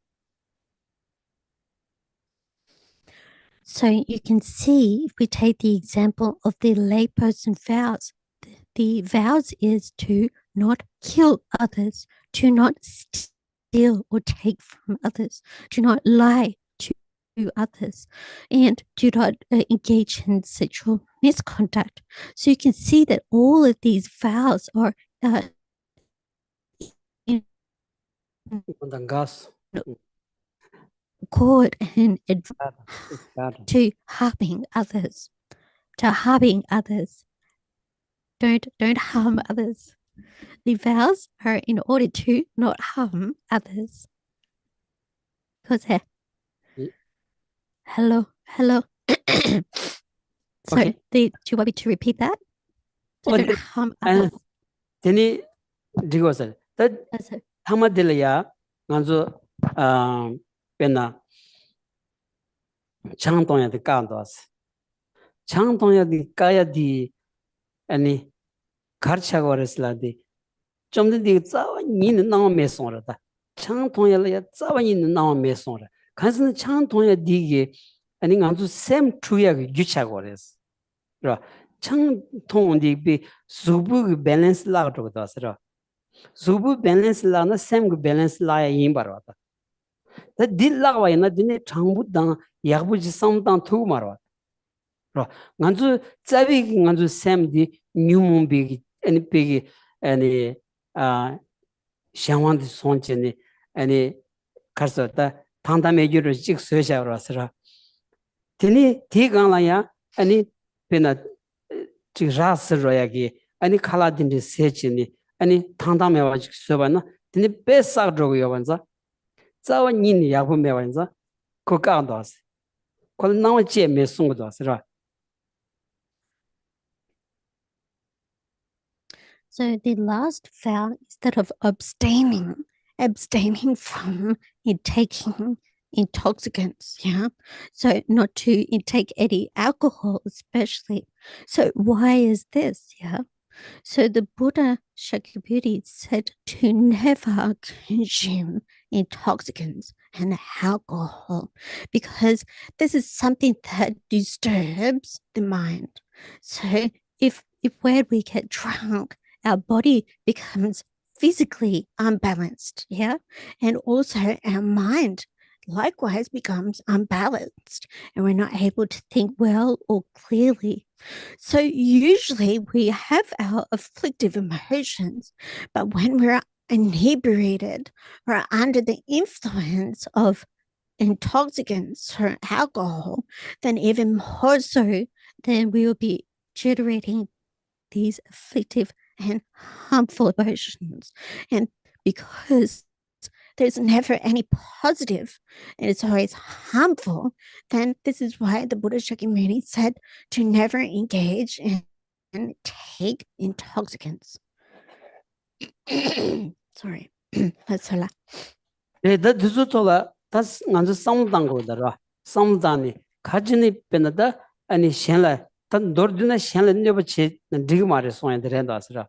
So you can see, if we take the example of the layperson vows, the vows is to not kill others, to not steal or take from others, to not lie to others, and do not engage in sexual misconduct. So you can see that all of these vows are 건강가스 accord and 가드 to harming others, to harming others. Don't harm others. The vows are in order to not harm others. Because hello. So Okay. do you want me to repeat that? So don't harm others. 데니 디고서 다 So, 타마딜이야 간주 베나 창동야데 까도스 창동야데 까야디 아니 가르차고르슬라디 좀더 짜와 니는 나와 메송라다 창동야야 짜와 니는 나와 메송라 간스는 창동야 디게 아니 간주 셈 투야게 유차고르스 그러 창동디 비 수부 밸런스 라고 도스라 수부 밸런스 라나 셈 밸런스 라야 임바라다 다 딜라와이나 디네 창부당 야부지 상당 투 말와 간주 짜비 간주 셈디 뉴몬비기 아니 비기 아니 샹완디 손체니 아니 가서다 당담해주를 찍 서샤로서라 디니 디강라야 아니 베나 지라스로야기 아니 칼라딘디 세치니 아니 당담해와지 서바나 디니 베사드로고 요반자 자와 니니 야고메완자 고강도스 콜 나와 제메 송고도스라 so the last vow is that of abstaining from taking intoxicants, yeah. So not to intake any alcohol, especially. So why is this? Yeah. So the Buddha Shakyamuni said to never consume intoxicants and alcohol because this is something that disturbs the mind. So if when we get drunk, our body becomes physically unbalanced, yeah, and also our mind likewise becomes unbalanced, and we're not able to think well or clearly. So usually we have our afflictive emotions, but when we're inebriated or under the influence of intoxicants or alcohol, then even more so, then we will be generating these afflictive and harmful emotions. And because there's never any positive and it's always harmful, then this is why the Buddha Shakyamuni said to never engage in and take intoxicants. Sorry. That's all. 다 두수토라 다스 간주 상당고더라 상당이 가진이 빼나다 아니 셴라 단 노르드나 셴라 네버치 디그 마레 소야 데렌다스라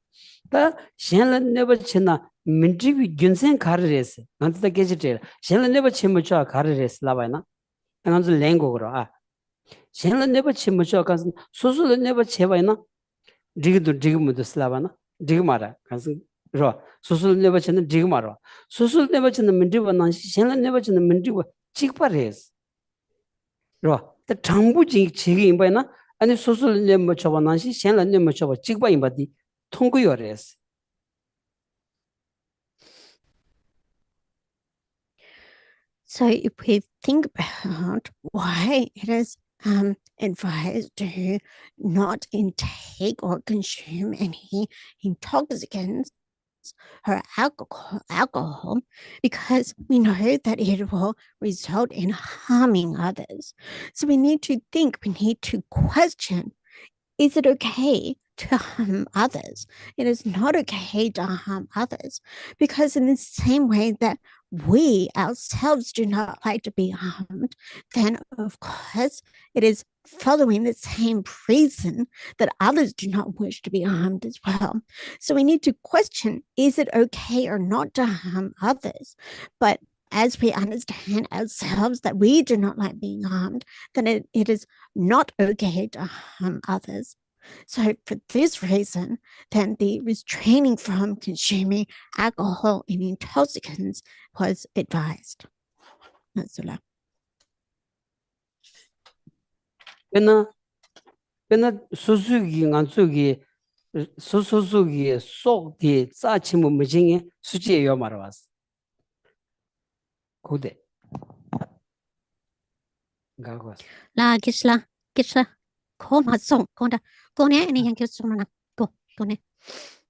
다 셴라 네버치나 민지비 균센 가르레스 간다 게지테 셴라 네버치 무쳐 가르레스 라바이나 간주 랭고그라 아 셴라 네버치 무쳐 간스 소소르 네버치 바이나 디그 무드 슬라바나 디그 마라 간스 로 소술 네버치는 지금 알아. 소술 네버치는 문제가 난시 신란 네버치는 문제가 직발해서. 로. 그 장부지 지기 임바나 아니 소술 네버쳐봐 난시 신란 네버쳐봐 직발 임바디 통구요래서. So if we think about why it is advised to not intake or consume any intoxicants or alcohol, because we know that it will result in harming others. So we need to think, we need to question, is it okay to harm others? It is not okay to harm others, because in the same way that we ourselves do not like to be harmed, then of course it is following the same reason that others do not wish to be harmed as well. So we need to question, is it okay or not to harm others? But as we understand ourselves that we do not like being harmed, then it is not okay to harm others. So for this reason, then the restraining from consuming alcohol and intoxicants was advised. That's all. 베나 소수기 간수기 소소수기 속디 짜치무 무징이 수지예요 말아왔어. 고대. 가고. La Geshe, ko ma song ko da ko ne ani yang kyo na ko ne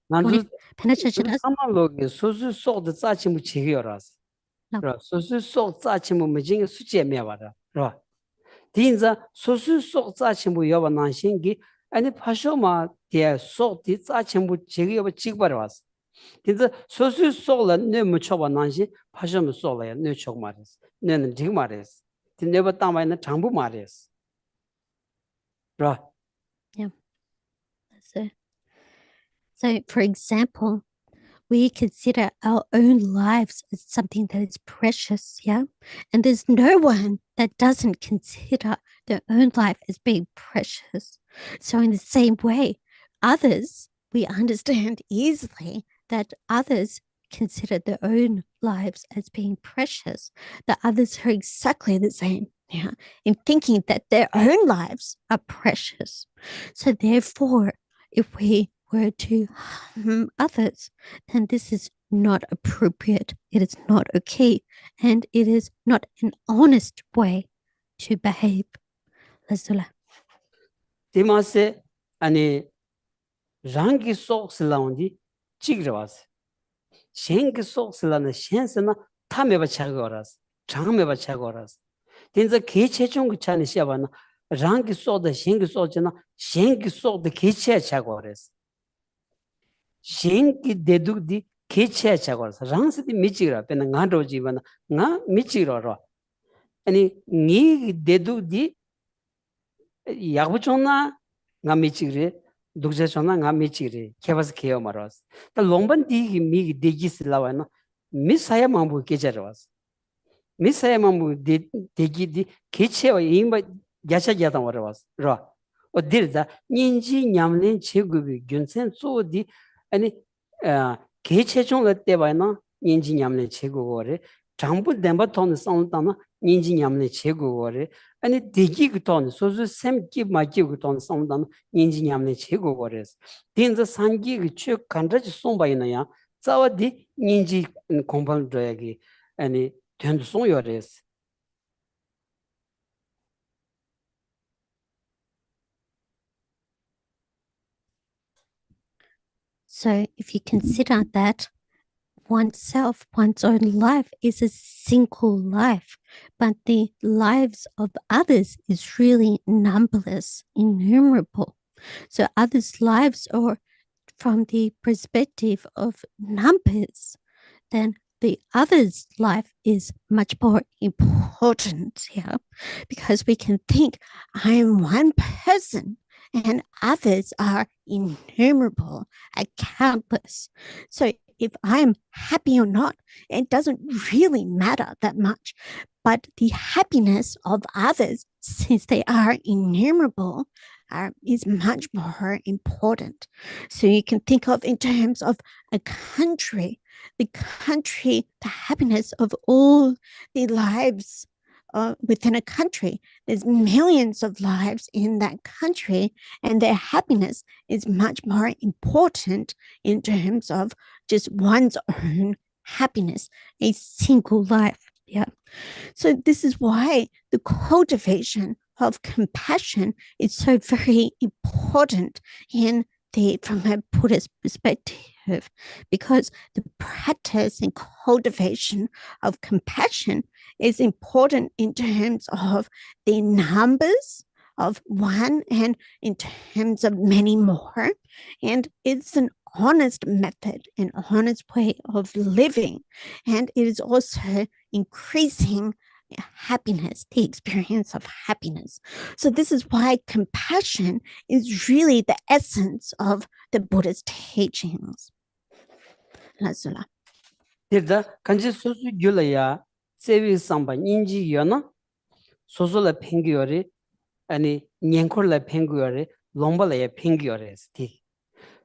난주 penetration as 사말로기 소수 속의 짜치무 지기요라서. 그래. 소수 속 짜치무 무징이 수지에 와라. 그래. 딘자 소수 속 짜치무 여바 난신기 아니 파쇼마 대 속디 짜치무 지기요 직발해 왔어. 딘자 소수 속라 너무 쳐봐 난신 파쇼마 속라야 너 쪽 말했어. 너는 지금 말했어. 딘네버 땅마에는 장부 말했어. 그래. yeah. So for example, we consider our own lives as something that is precious, yeah? And there's no one that doesn't consider their own life as being precious. So in the same way, others, we understand easily that others consider their own lives as being precious, that others are exactly the same, yeah, in thinking that their own lives are precious. So therefore, if we were to harm others, then this is not appropriate. It is not okay. And it is not an honest way to behave. Lazula. 디마세 아니 랑기 속슬라운디 찌그러왔어. 셴기 속슬라는 셴스나 타메바 차고라스. 장메바 차고라스. 딘자 개체중 그 차는 시아바나 랑기 속의 셴기 속지나 셴기 속의 개체 차고라스. 셴기 대둑디 개체 차고라스. 랑스디 미치라 베나 나로 지바나 나 미치로로. 아니 니 대두디 야부존나 나미치그리 독자존나 나미치그리 케바스 케어 마라스 다 롱반 디기 미기 데기슬라와나 미사야 망부 계자라스 미사야 망부 데기디 개체와 이마 야샤야다 와라스 라 어디르다 닌지 냠는 제급이 균센 소디 아니 개체종을 때바나 닌지 냠는 제국어를 장부 덴바톤 상담나 닌지 냠는 제국어를 아니 대기부터는 소수 샘기 마기부터는 상담 닌지 냠는 제국어를 딘자 상기 그쭉 간다지 송바이나야 자와디 닌지 공방줘야기 아니 된도 송요레스 So if you consider that oneself, one's own life is a single life, but the lives of others is really numberless, innumerable. So others' lives are from the perspective of numbers, then the other's life is much more important here, because we can think I'm one person and others are innumerable, countless. So if I'm happy or not, it doesn't really matter that much. But the happiness of others, since they are innumerable, is much more important. So you can think of in terms of a country, the happiness of all the lives within a country. There's millions of lives in that country, and their happiness is much more important in terms of just one's own happiness, a single life. Yeah. So this is why the cultivation of compassion is so very important from a Buddhist perspective, because the practice and cultivation of compassion is important in terms of the numbers of one and in terms of many more. And it's an honest method, an honest way of living. And it is also increasing happiness, the experience of happiness. So this is why compassion is really the essence of the Buddhist teachings. Lazula. 데다 간지 소수 줄이야 세비 상바 인지 요나 소소라 팽기요리 아니 년콜라 팽기요리 롱발에 팽기요레스티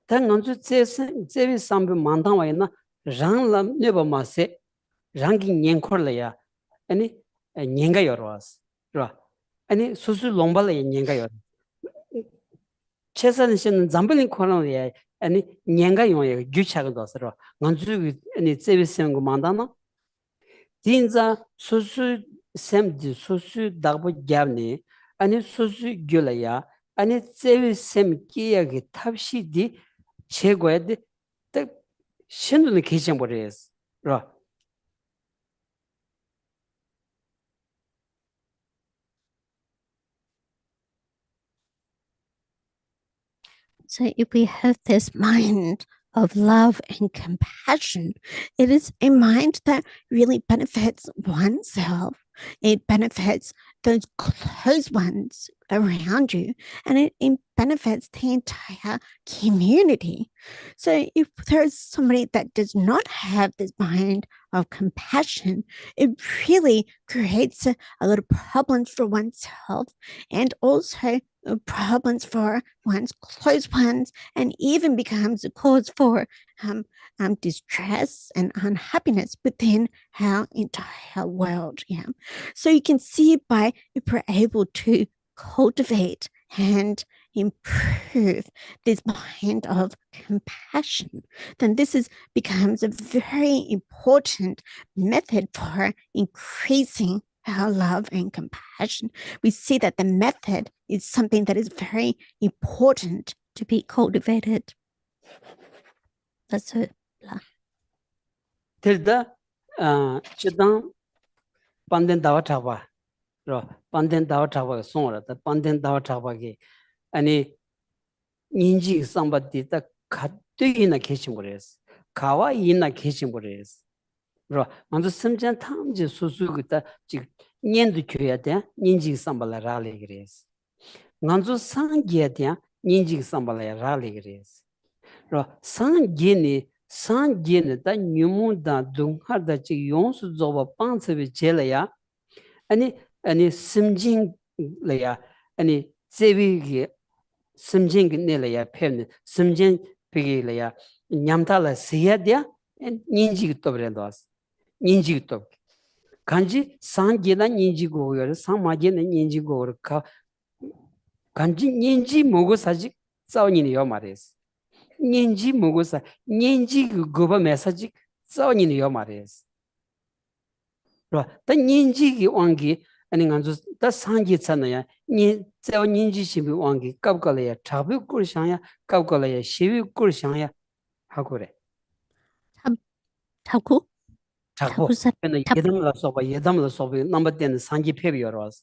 당은주 세비 상바 만당와이나 랑람 네바마세 랑기 년콜라야 아니 년가 요로스 라 아니 소수 롱발에 년가 요 최선은 씨는 잠블링 코로나에 아니 년가 용에 규차가 더서로 먼저 아니 세비스는 거 만다나 진짜 소수 샘디 소수 다보 잡니 아니 소수 줄이야 아니 세비스 기야기 탑시디 최고의 딱 신을 계정 버려스 라 So if we have this mind of love and compassion, it is a mind that really benefits oneself. It benefits those close ones around you, and it benefits the entire community. So if there's somebody that does not have this mind of compassion, it really creates a lot of problems for oneself, and also problems for one's close ones, and even becomes a cause for distress and unhappiness within our entire world. Yeah. So you can see by if we're able to cultivate and improve this mind of compassion, then this becomes a very important method for increasing our love and compassion. We see that the method is something that is very important to be cultivated. That's it. 들다 지당 반덴 다와 타바 로 반덴 다와 타바 송어다 반덴 다와 타바게 아니 인지 상바디다 가뜨이나 계신 거래스 가와 이나 계신 거래스 로 먼저 심장 탐지 수수기다 지 년도 줘야 돼 인지 삼발라 라리 그래서 먼저 상기야 돼 인지 삼발라 라리 그래서 로 상기는 다 뉴문다 동하다 지 용수 조바 빵스비 제려야 아니 심진래야 아니 제비기 심진기 내려야 편 심진 비기래야 냠달라 세야야 인지 또 그래도스 인지 또 간지 상기나 인지 고요 상마게나 인지 고요 간지 인지 먹고 사지 싸우니요 말이스 인지 먹고 사 인지 그거 메시지 싸우니요 말이스 다 인지기 왕기 아니 간주 다 상기 있잖아요 니 저 인지 시비 왕기 깝걸이야 잡을 걸想야 깝걸이야 시비 걸想야 하고 그래 타고 자고 타고사 근데 예담을 써봐 넘버 10은 상기 페비어로스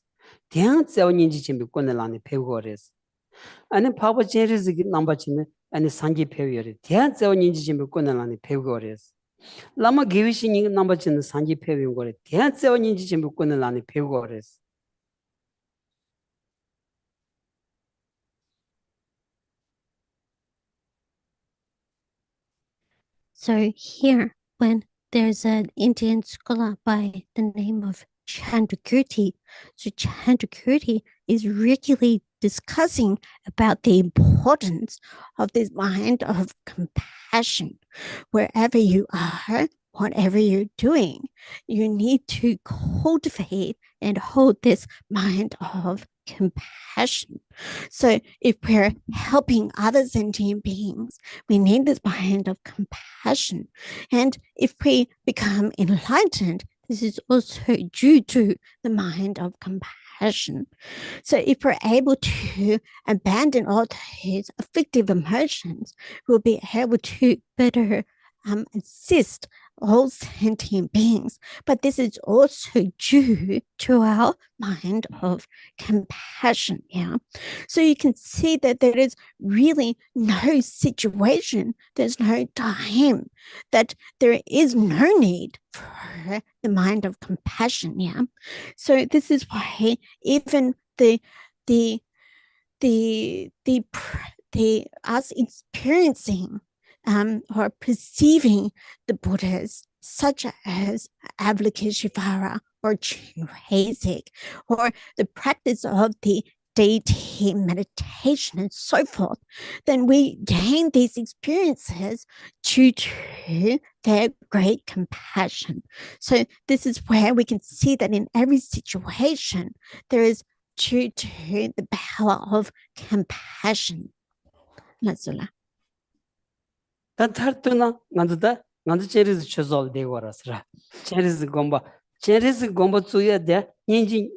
대한 저 인지 시비 권을 배우고 그래서 아니 바보 제리즈기 넘버 10은 아니 상기 페비어리 대한 저 인지 시비 권을 배우고 그래서 라마 기위신이 넘버 10은 상기 페비온 거래 대한 저 인지 시비 권을 배우고 그래서 So here, when there's an Indian scholar by the name of Chandrakirti, so Chandrakirti is regularly discussing about the importance of this mind of compassion. Wherever you are, whatever you're doing, you need to cultivate and hold this mind of compassion. So if we're helping other sentient beings, we need this mind of compassion. And if we become enlightened, this is also due to the mind of compassion. So if we're able to abandon all these afflictive emotions, we'll be able to better assist all sentient beings. But this is also due to our mind of compassion. Yeah. So you can see that there is really no situation, there's no time, that there is no need for the mind of compassion. Yeah. So this is why even us experiencing or perceiving the Buddhas, such as Avalokiteshvara or Chenrezig, or the practice of the deity meditation and so forth, then we gain these experiences due to their great compassion. So this is where we can see that in every situation, there is due to the power of compassion. Lazula. 단타르트나 간다 간다 체리즈 쳐설 되고 알았으라 체리즈 공부 주야 돼 인지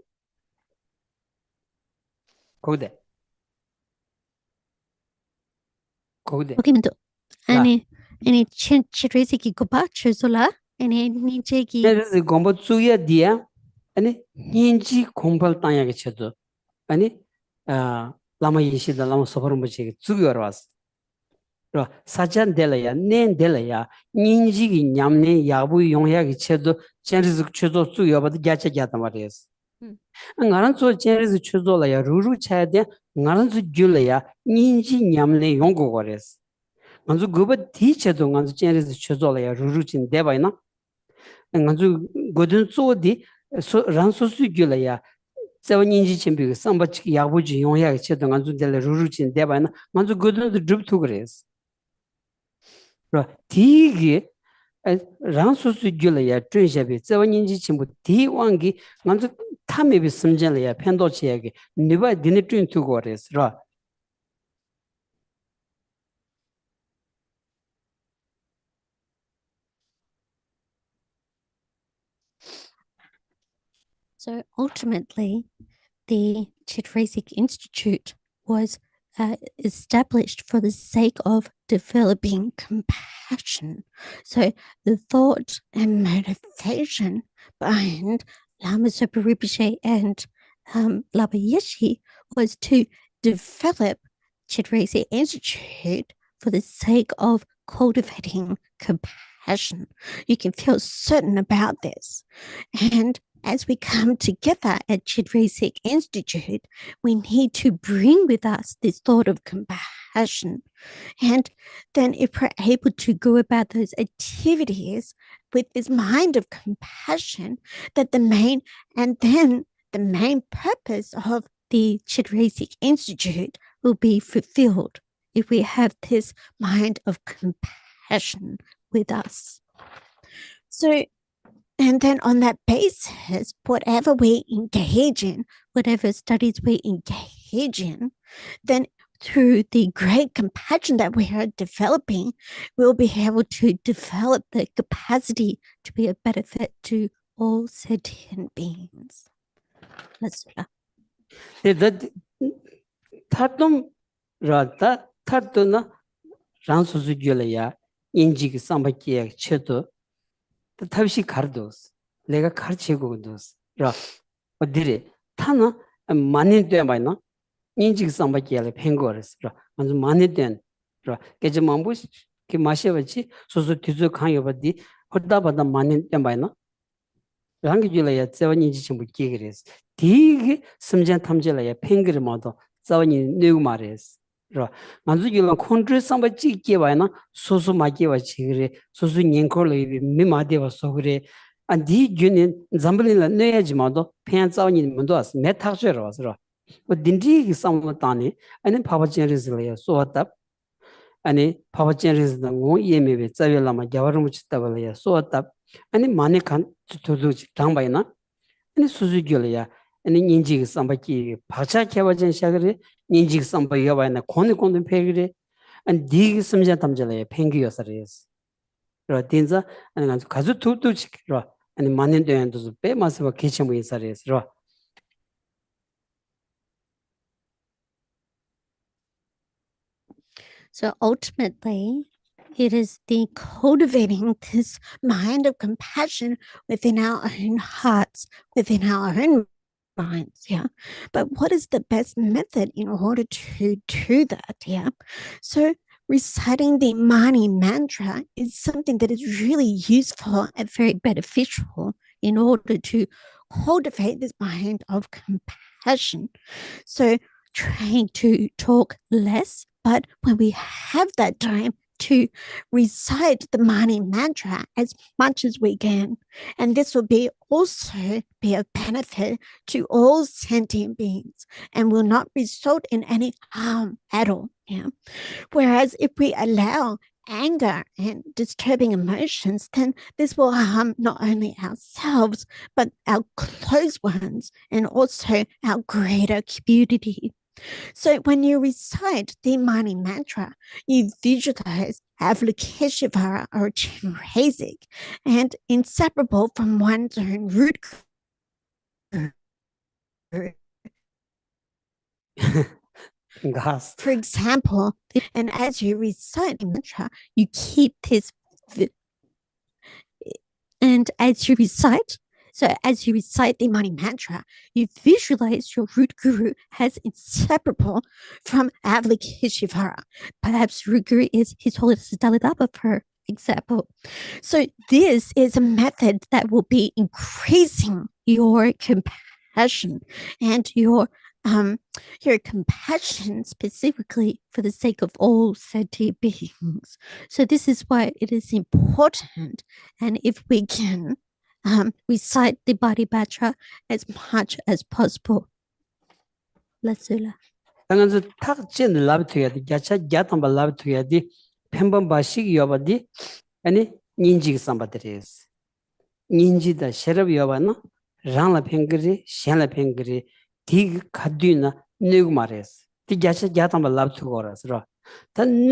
거기대 거기면도 아니 치레지기 고바 쳐솔라 아니 니제기 체리즈 공부 주야 돼 아니 인지 공부를 땅하게 쳐줘 아니 라마 이시다 라마 소포르무치 주기 알았어 사전 될래야 낸 될래야 인지기 냠네 야부 용약이 쳐도 체리즈 쳐도 주여봐도 야채야다 말이었어 나는 저 체리즈 쳐줘라야 루루 차야돼 나는 저 줄래야 인지 냠네 용고 거랬어 먼저 그거 뒤쳐도 먼저 체리즈 쳐줘라야 루루친 대바이나 먼저 고든 소디 란소수 줄래야 저 인지 침비 삼바치 야부지 용약이 쳐도 먼저 될 루루친 대바이나 먼저 고든도 줍투 그랬어 디기 란소수 줄이야 트윈샤비 저원인지 친구 디왕기 먼저 탐에비 심전이야 팬도치에게 네바 디네트윈 투고 그랬어 So ultimately, the Chitresik Institute was established for the sake of developing compassion. So the thought and motivation behind Lama Zopa Rinpoche and Lama Yeshe was to develop Chitresik Institute for the sake of cultivating compassion. compassion. You can feel certain about this. And as we come together at Chidresik Institute, we need to bring with us this thought of compassion. And then if we're able to go about those activities with this mind of compassion, that the main purpose of the Chidresik Institute will be fulfilled if we have this mind of compassion with us. So, and then on that basis, whatever we engage in, whatever studies we engage in, then through the great compassion that we are developing, we'll be able to develop the capacity to be a benefit to all sentient beings. Let's Tatum Rata Tartuna Ransuzugelaya Injig Sambakia Cheto the Tavishi Cardos Lega Carchegos Ra or Dire Tana and Mani Demina Injig Sambakia Pengores and Mani Den Ra Gejamambus Kimashevachi Suzu Tizu Kanyabadi Hodaba the Mani Demina Rangulaya 7 inches in Bukigris. Tig Simjan Tamjelaya Pengri model, 7 in new mares. Manzula country somebody Kivana, Susu Makiva Chigre, Susu Ninkoli, Mimadeva Sogre, and the union Zambalina Neage model, pants out in Mundos, Metajeros. But Dindi somewhat tani, and then Papa Generis layer so up. And Papa Generis the moon yemi, Zavilama, Gavaruch Tavalia, so up. And Manikan to do Tambaina, and Suzugulia, and Ninjig Sambaki, Pacha Kavajan Shagre, Ninjig Sambaya and a Konikon Pegre, and Dig Samjatamjale, Pengios Ares. Ratinza and Kazutu Chikra, and Manin to pay massive kitchen with Sares. So ultimately, it is the cultivating this mind of compassion within our own hearts, within our own minds, yeah. But what is the best method in order to do that, yeah? So reciting the Mani mantra is something that is really useful and very beneficial in order to cultivate this mind of compassion. So trying to talk less, but when we have that time to recite the Mani mantra as much as we can. And this will also be of benefit to all sentient beings and will not result in any harm at all. Yeah. Whereas if we allow anger and disturbing emotions, then this will harm not only ourselves, but our close ones and also our greater community. So when you recite the Mani mantra, you visualize Avalokiteshvara or Chenrezig and inseparable from one's own root. For example, and as you recite the mantra, you keep this, and as you recite the Mani mantra, you visualize your root guru as inseparable from Avalokiteshvara. Perhaps root guru is His Holiness Dalai Lama, for example. So this is a method that will be increasing your compassion and your compassion specifically for the sake of all sentient beings. So this is why it is important, and if we can recite the body mantra as much as possible. Lasula. 당연히 탁진 라브트야디 야차 야탐바 라브트야디 펜범 바식 여바디 아니 닌지 삼바드레스 닌지다 셔럽 여바나 랑라 팽그리 셴라 팽그리 디 카드이나 네고 마레스 디 야차 야탐바 라브트고라스로 단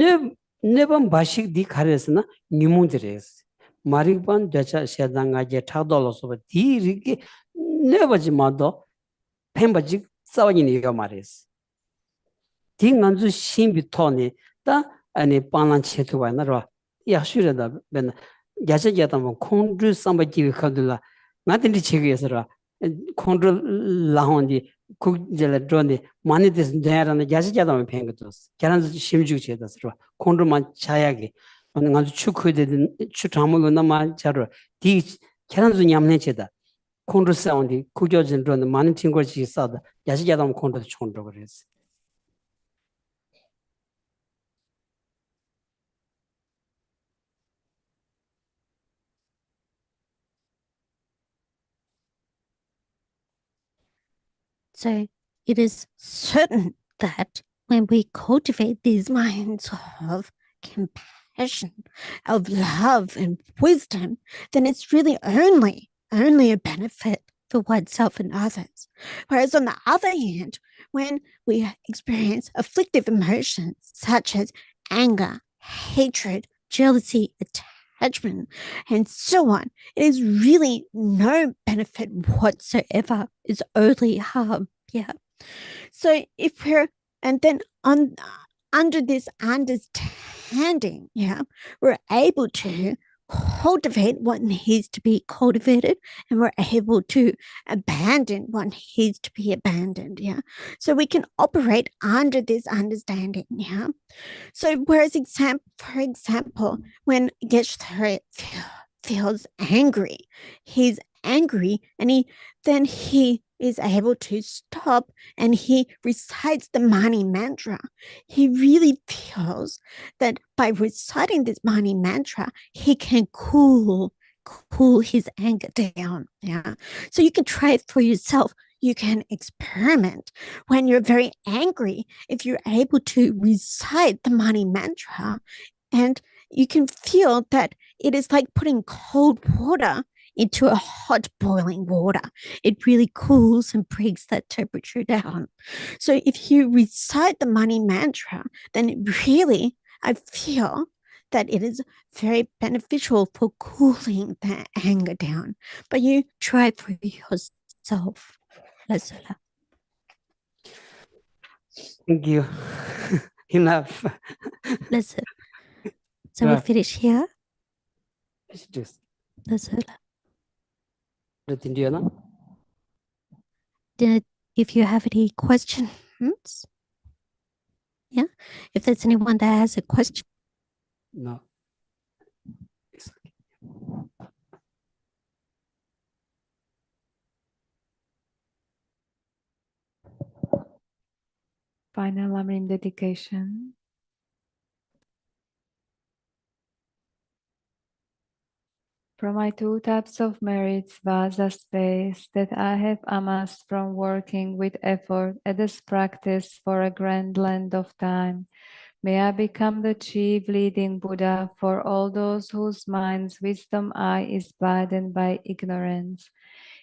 네범 바식 디 카레스나 니문드레스 마리반 야차 샤당가제 타돌로서 디리기 네버지 마도 펜바지 싸워니니 여 마레스 딩난주 신비토니 다 아니 반란체토와나로 야슈르다 벤 야자자다면 콘드 삼바지 카들라 나한테 지구에서라 콘드 라혼디 국제라 드론디 마니데스 데라나 야자자다면 팽거도스 걔는 심주체다스로 콘드만 차야게 아주 축후되는 추탐을 너무 잘어 디 계란주 냠내체다 콘도 사운드 구겨진로는 많은 친구들이 있어다 야시야담 콘도 총도 그랬어. So it is certain that when we cultivate these minds of compassion, of love and wisdom, then it's really only a benefit for oneself and others. Whereas on the other hand, when we experience afflictive emotions such as anger, hatred, jealousy, attachment, and so on, it is really no benefit whatsoever. It's only harm. Yeah. So if we're, and then under this understanding, yeah, we're able to cultivate what needs to be cultivated, and we're able to abandon what needs to be abandoned. Yeah. So we can operate under this understanding. Yeah. So whereas for example, when Geshe feels angry, he's angry and he is able to stop and he recites the Mani mantra. He really feels that by reciting this Mani mantra, he can cool his anger down. Yeah. So you can try it for yourself. You can experiment when you're very angry. If you're able to recite the Mani mantra, and you can feel that it is like putting cold water into a hot boiling water. It really cools and brings that temperature down. So if you recite the Mani mantra, then it really, I feel that it is very beneficial for cooling that anger down. But you try for yourself. Lazula. Thank you. Enough. Lazula. So we'll finish here. Just Lazula. Indiana. If you have any questions, yeah, if there's anyone that has a question. No. Final Lamrim dedication. From my 2 types of merits, vasa space, that I have amassed from working with effort at this practice for a grand length of time, may I become the chief leading Buddha for all those whose minds' wisdom eye is blinded by ignorance.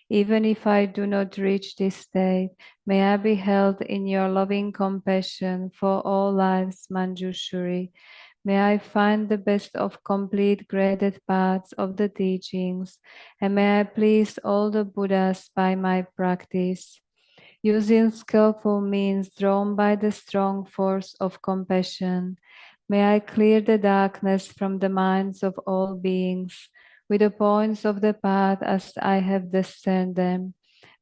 Even if I do not reach this state, may I be held in your loving compassion for all lives, Manjushri. May I find the best of complete graded paths of the teachings, and may I please all the Buddhas by my practice. Using skillful means drawn by the strong force of compassion, may I clear the darkness from the minds of all beings with the points of the path as I have discerned them.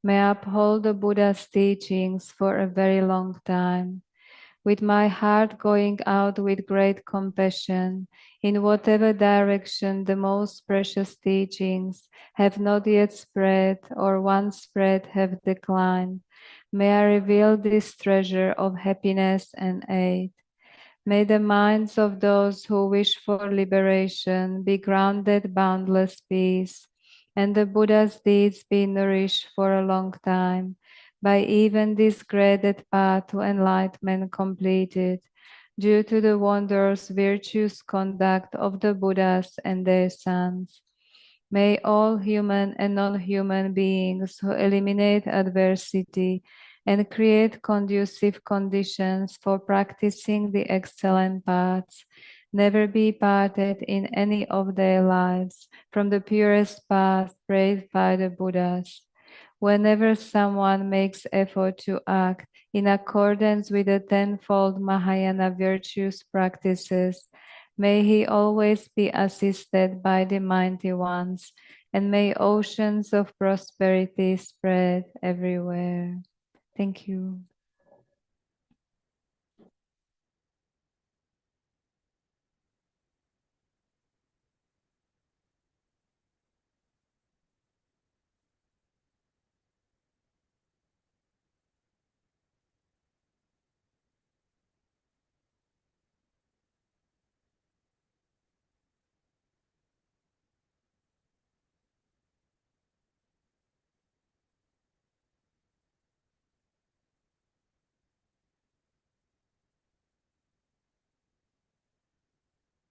May I uphold the Buddha's teachings for a very long time. With my heart going out with great compassion, in whatever direction the most precious teachings have not yet spread or once spread have declined, may I reveal this treasure of happiness and aid. May the minds of those who wish for liberation be grounded boundless peace, and the Buddha's deeds be nourished for a long time by even this graded path to enlightenment completed, due to the wondrous virtuous conduct of the Buddhas and their sons. May all human and non-human beings who eliminate adversity and create conducive conditions for practicing the excellent paths never be parted in any of their lives from the purest path praised by the Buddhas. Whenever someone makes effort to act in accordance with the tenfold Mahayana virtues practices, may he always be assisted by the mighty ones, and may oceans of prosperity spread everywhere. Thank you.